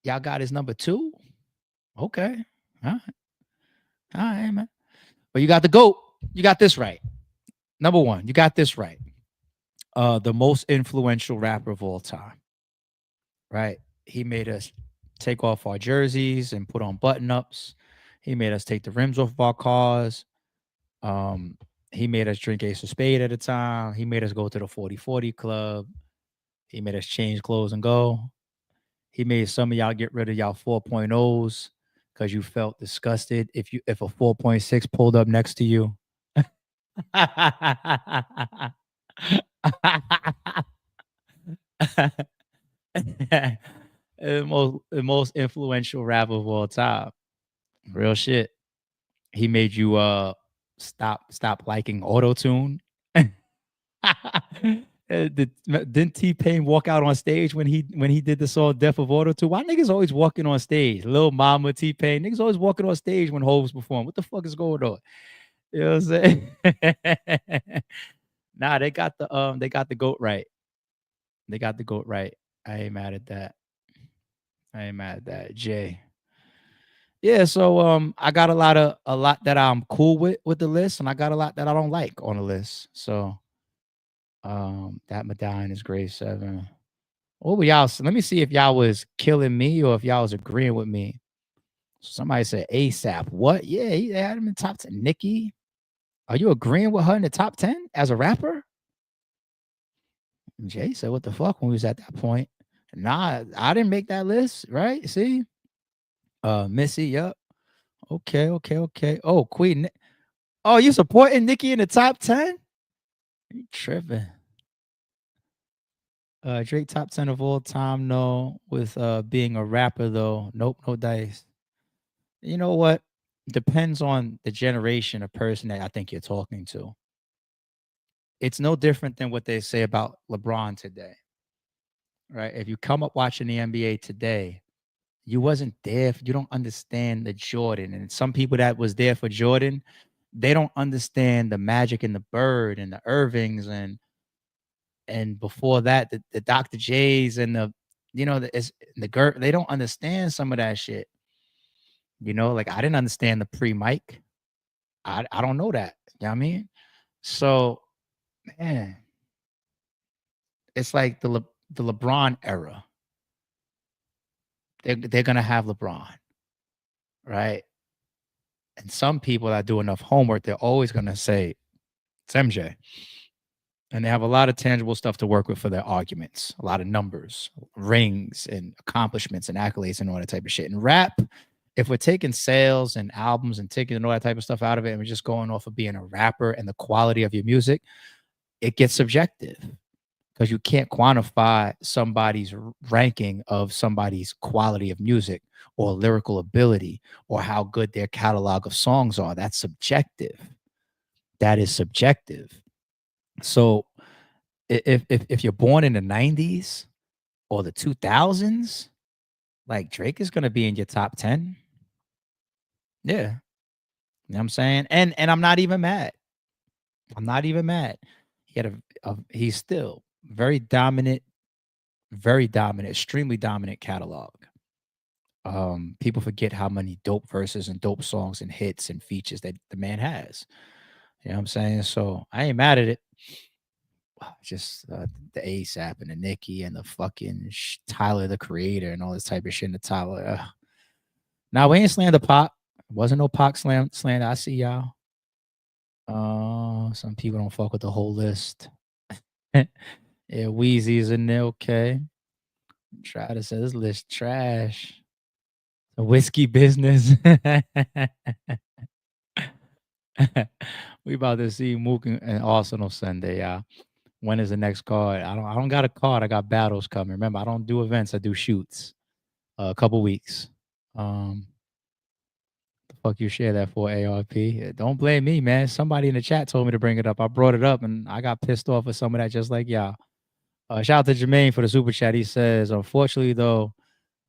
Speaker 1: y'all got his number 2? Okay. All right, man. But you got the GOAT. You got this right. Number 1, you got this right. The most influential rapper of all time. Right? He made us take off our jerseys and put on button-ups. He made us take the rims off of our cars. He made us drink Ace of Spade at a time. He made us go to the 40-40 club. He made us change clothes and go. He made some of y'all get rid of y'all 4.0s because you felt disgusted if a 4.6 pulled up next to you. the most influential rapper of all time. Real shit. He made you stop liking auto-tune. Didn't T-Pain walk out on stage when he did the song Death of Auto-Tune? Why niggas always walking on stage? Lil Mama, T-Pain, niggas always walking on stage when Hoes perform. What the fuck is going on? You know what I'm saying? Nah, they got the GOAT right. They got the GOAT right. I ain't mad at that. Jay. Yeah, so I got a lot that I'm cool with the list, and I got a lot that I don't like on the list. So that medallion is grade 7. What were y'all? Let me see if y'all was killing me or if y'all was agreeing with me. Somebody said ASAP. What? Yeah, he had him in top 10. Nicki, are you agreeing with her in the top 10 as a rapper? Jay said, what the fuck when we was at that point? Nah, I didn't make that list, right? See? Missy, yep. Okay. Oh, Queen. Oh, you supporting Nicki in the top 10? You tripping. Drake top 10 of all time, no. With being a rapper, though. Nope, no dice. You know what? Depends on the generation of person that I think you're talking to. It's no different than what they say about LeBron today. Right? If you come up watching the NBA today, you wasn't there. You don't understand the Jordan. And some people that was there for Jordan, they don't understand the Magic and the Bird and the Irvings and before that, the Dr. J's and the GERT. They don't understand some of that shit. Like I didn't understand the pre-mic. I don't know that. You know what I mean? So, man, it's like the LeBron era. They're gonna have LeBron, right? And some people that do enough homework, they're always gonna say it's MJ. And they have a lot of tangible stuff to work with for their arguments, a lot of numbers, rings, and accomplishments and accolades and all that type of shit. And rap, if we're taking sales and albums and taking all that type of stuff out of it, and we're just going off of being a rapper and the quality of your music, it gets subjective because you can't quantify somebody's ranking of somebody's quality of music or lyrical ability or how good their catalog of songs are. That's subjective. That is subjective. So if you're born in the 90s or the 2000s, like Drake is going to be in your top 10. Yeah. You know what I'm saying? And I'm not even mad. He had he's still very dominant, extremely dominant catalog. People forget how many dope verses and dope songs and hits and features that the man has. You know what I'm saying? So I ain't mad at it. just the ASAP and the Nicki and the fucking Tyler the Creator and all this type of shit in the Tyler. Now we ain't slander Pac. Wasn't no Pac slander. I see y'all. Some people don't fuck with the whole list. Yeah, Wheezy's in there. Okay. Try to say this list trash. The whiskey business. We about to see Mook and Arsenal Sunday, y'all. When is the next card? I don't got a card. I got battles coming. Remember, I don't do events. I do shoots. A couple weeks. The fuck you share that for, ARP? Don't blame me, man. Somebody in the chat told me to bring it up. I brought it up, and I got pissed off with some of that, just like y'all. Shout out to Jermaine for the super chat. He says, unfortunately, though,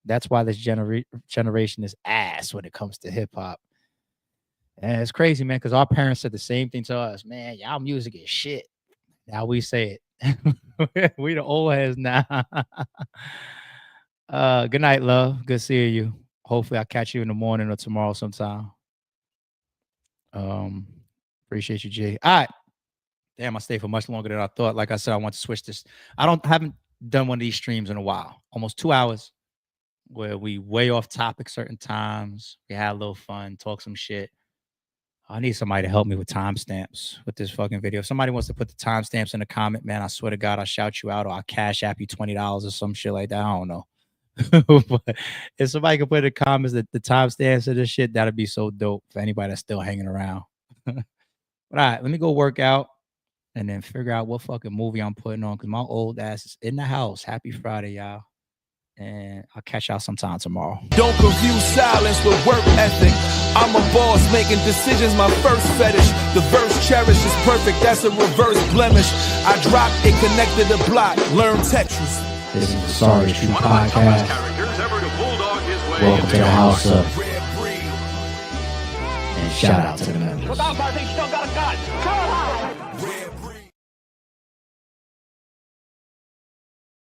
Speaker 1: that's why this generation is ass when it comes to hip hop. And it's crazy, man, because our parents said the same thing to us. Man, y'all music is shit. Now we say it. We the old heads now. Good night, love. Good seeing you. Hopefully I'll catch you in the morning or tomorrow sometime. Appreciate you, Jay. All right. Damn, I stayed for much longer than I thought. Like I said, I want to switch this. Haven't done one of these streams in a while. Almost 2 hours where we way off topic certain times. We had a little fun, talk some shit. I need somebody to help me with timestamps with this fucking video. If somebody wants to put the timestamps in the comment, man, I swear to God, I'll shout you out or I'll cash app you $20 or some shit like that. I don't know. But if somebody can put in the comments that the timestamps of this shit, that'd be so dope for anybody that's still hanging around. But all right, let me go work out and then figure out what fucking movie I'm putting on because my old ass is in the house. Happy Friday, y'all. And I'll catch y'all sometime tomorrow.
Speaker 11: Don't confuse silence with work ethic. I'm a boss making decisions, my first fetish. The verse cherished is perfect, that's a reverse blemish. I dropped it, connected the block, learn Tetris.
Speaker 1: This is the Sorry It's True podcast. Welcome to the house of. And shout out to the members.
Speaker 11: Without my thing, still got a gun.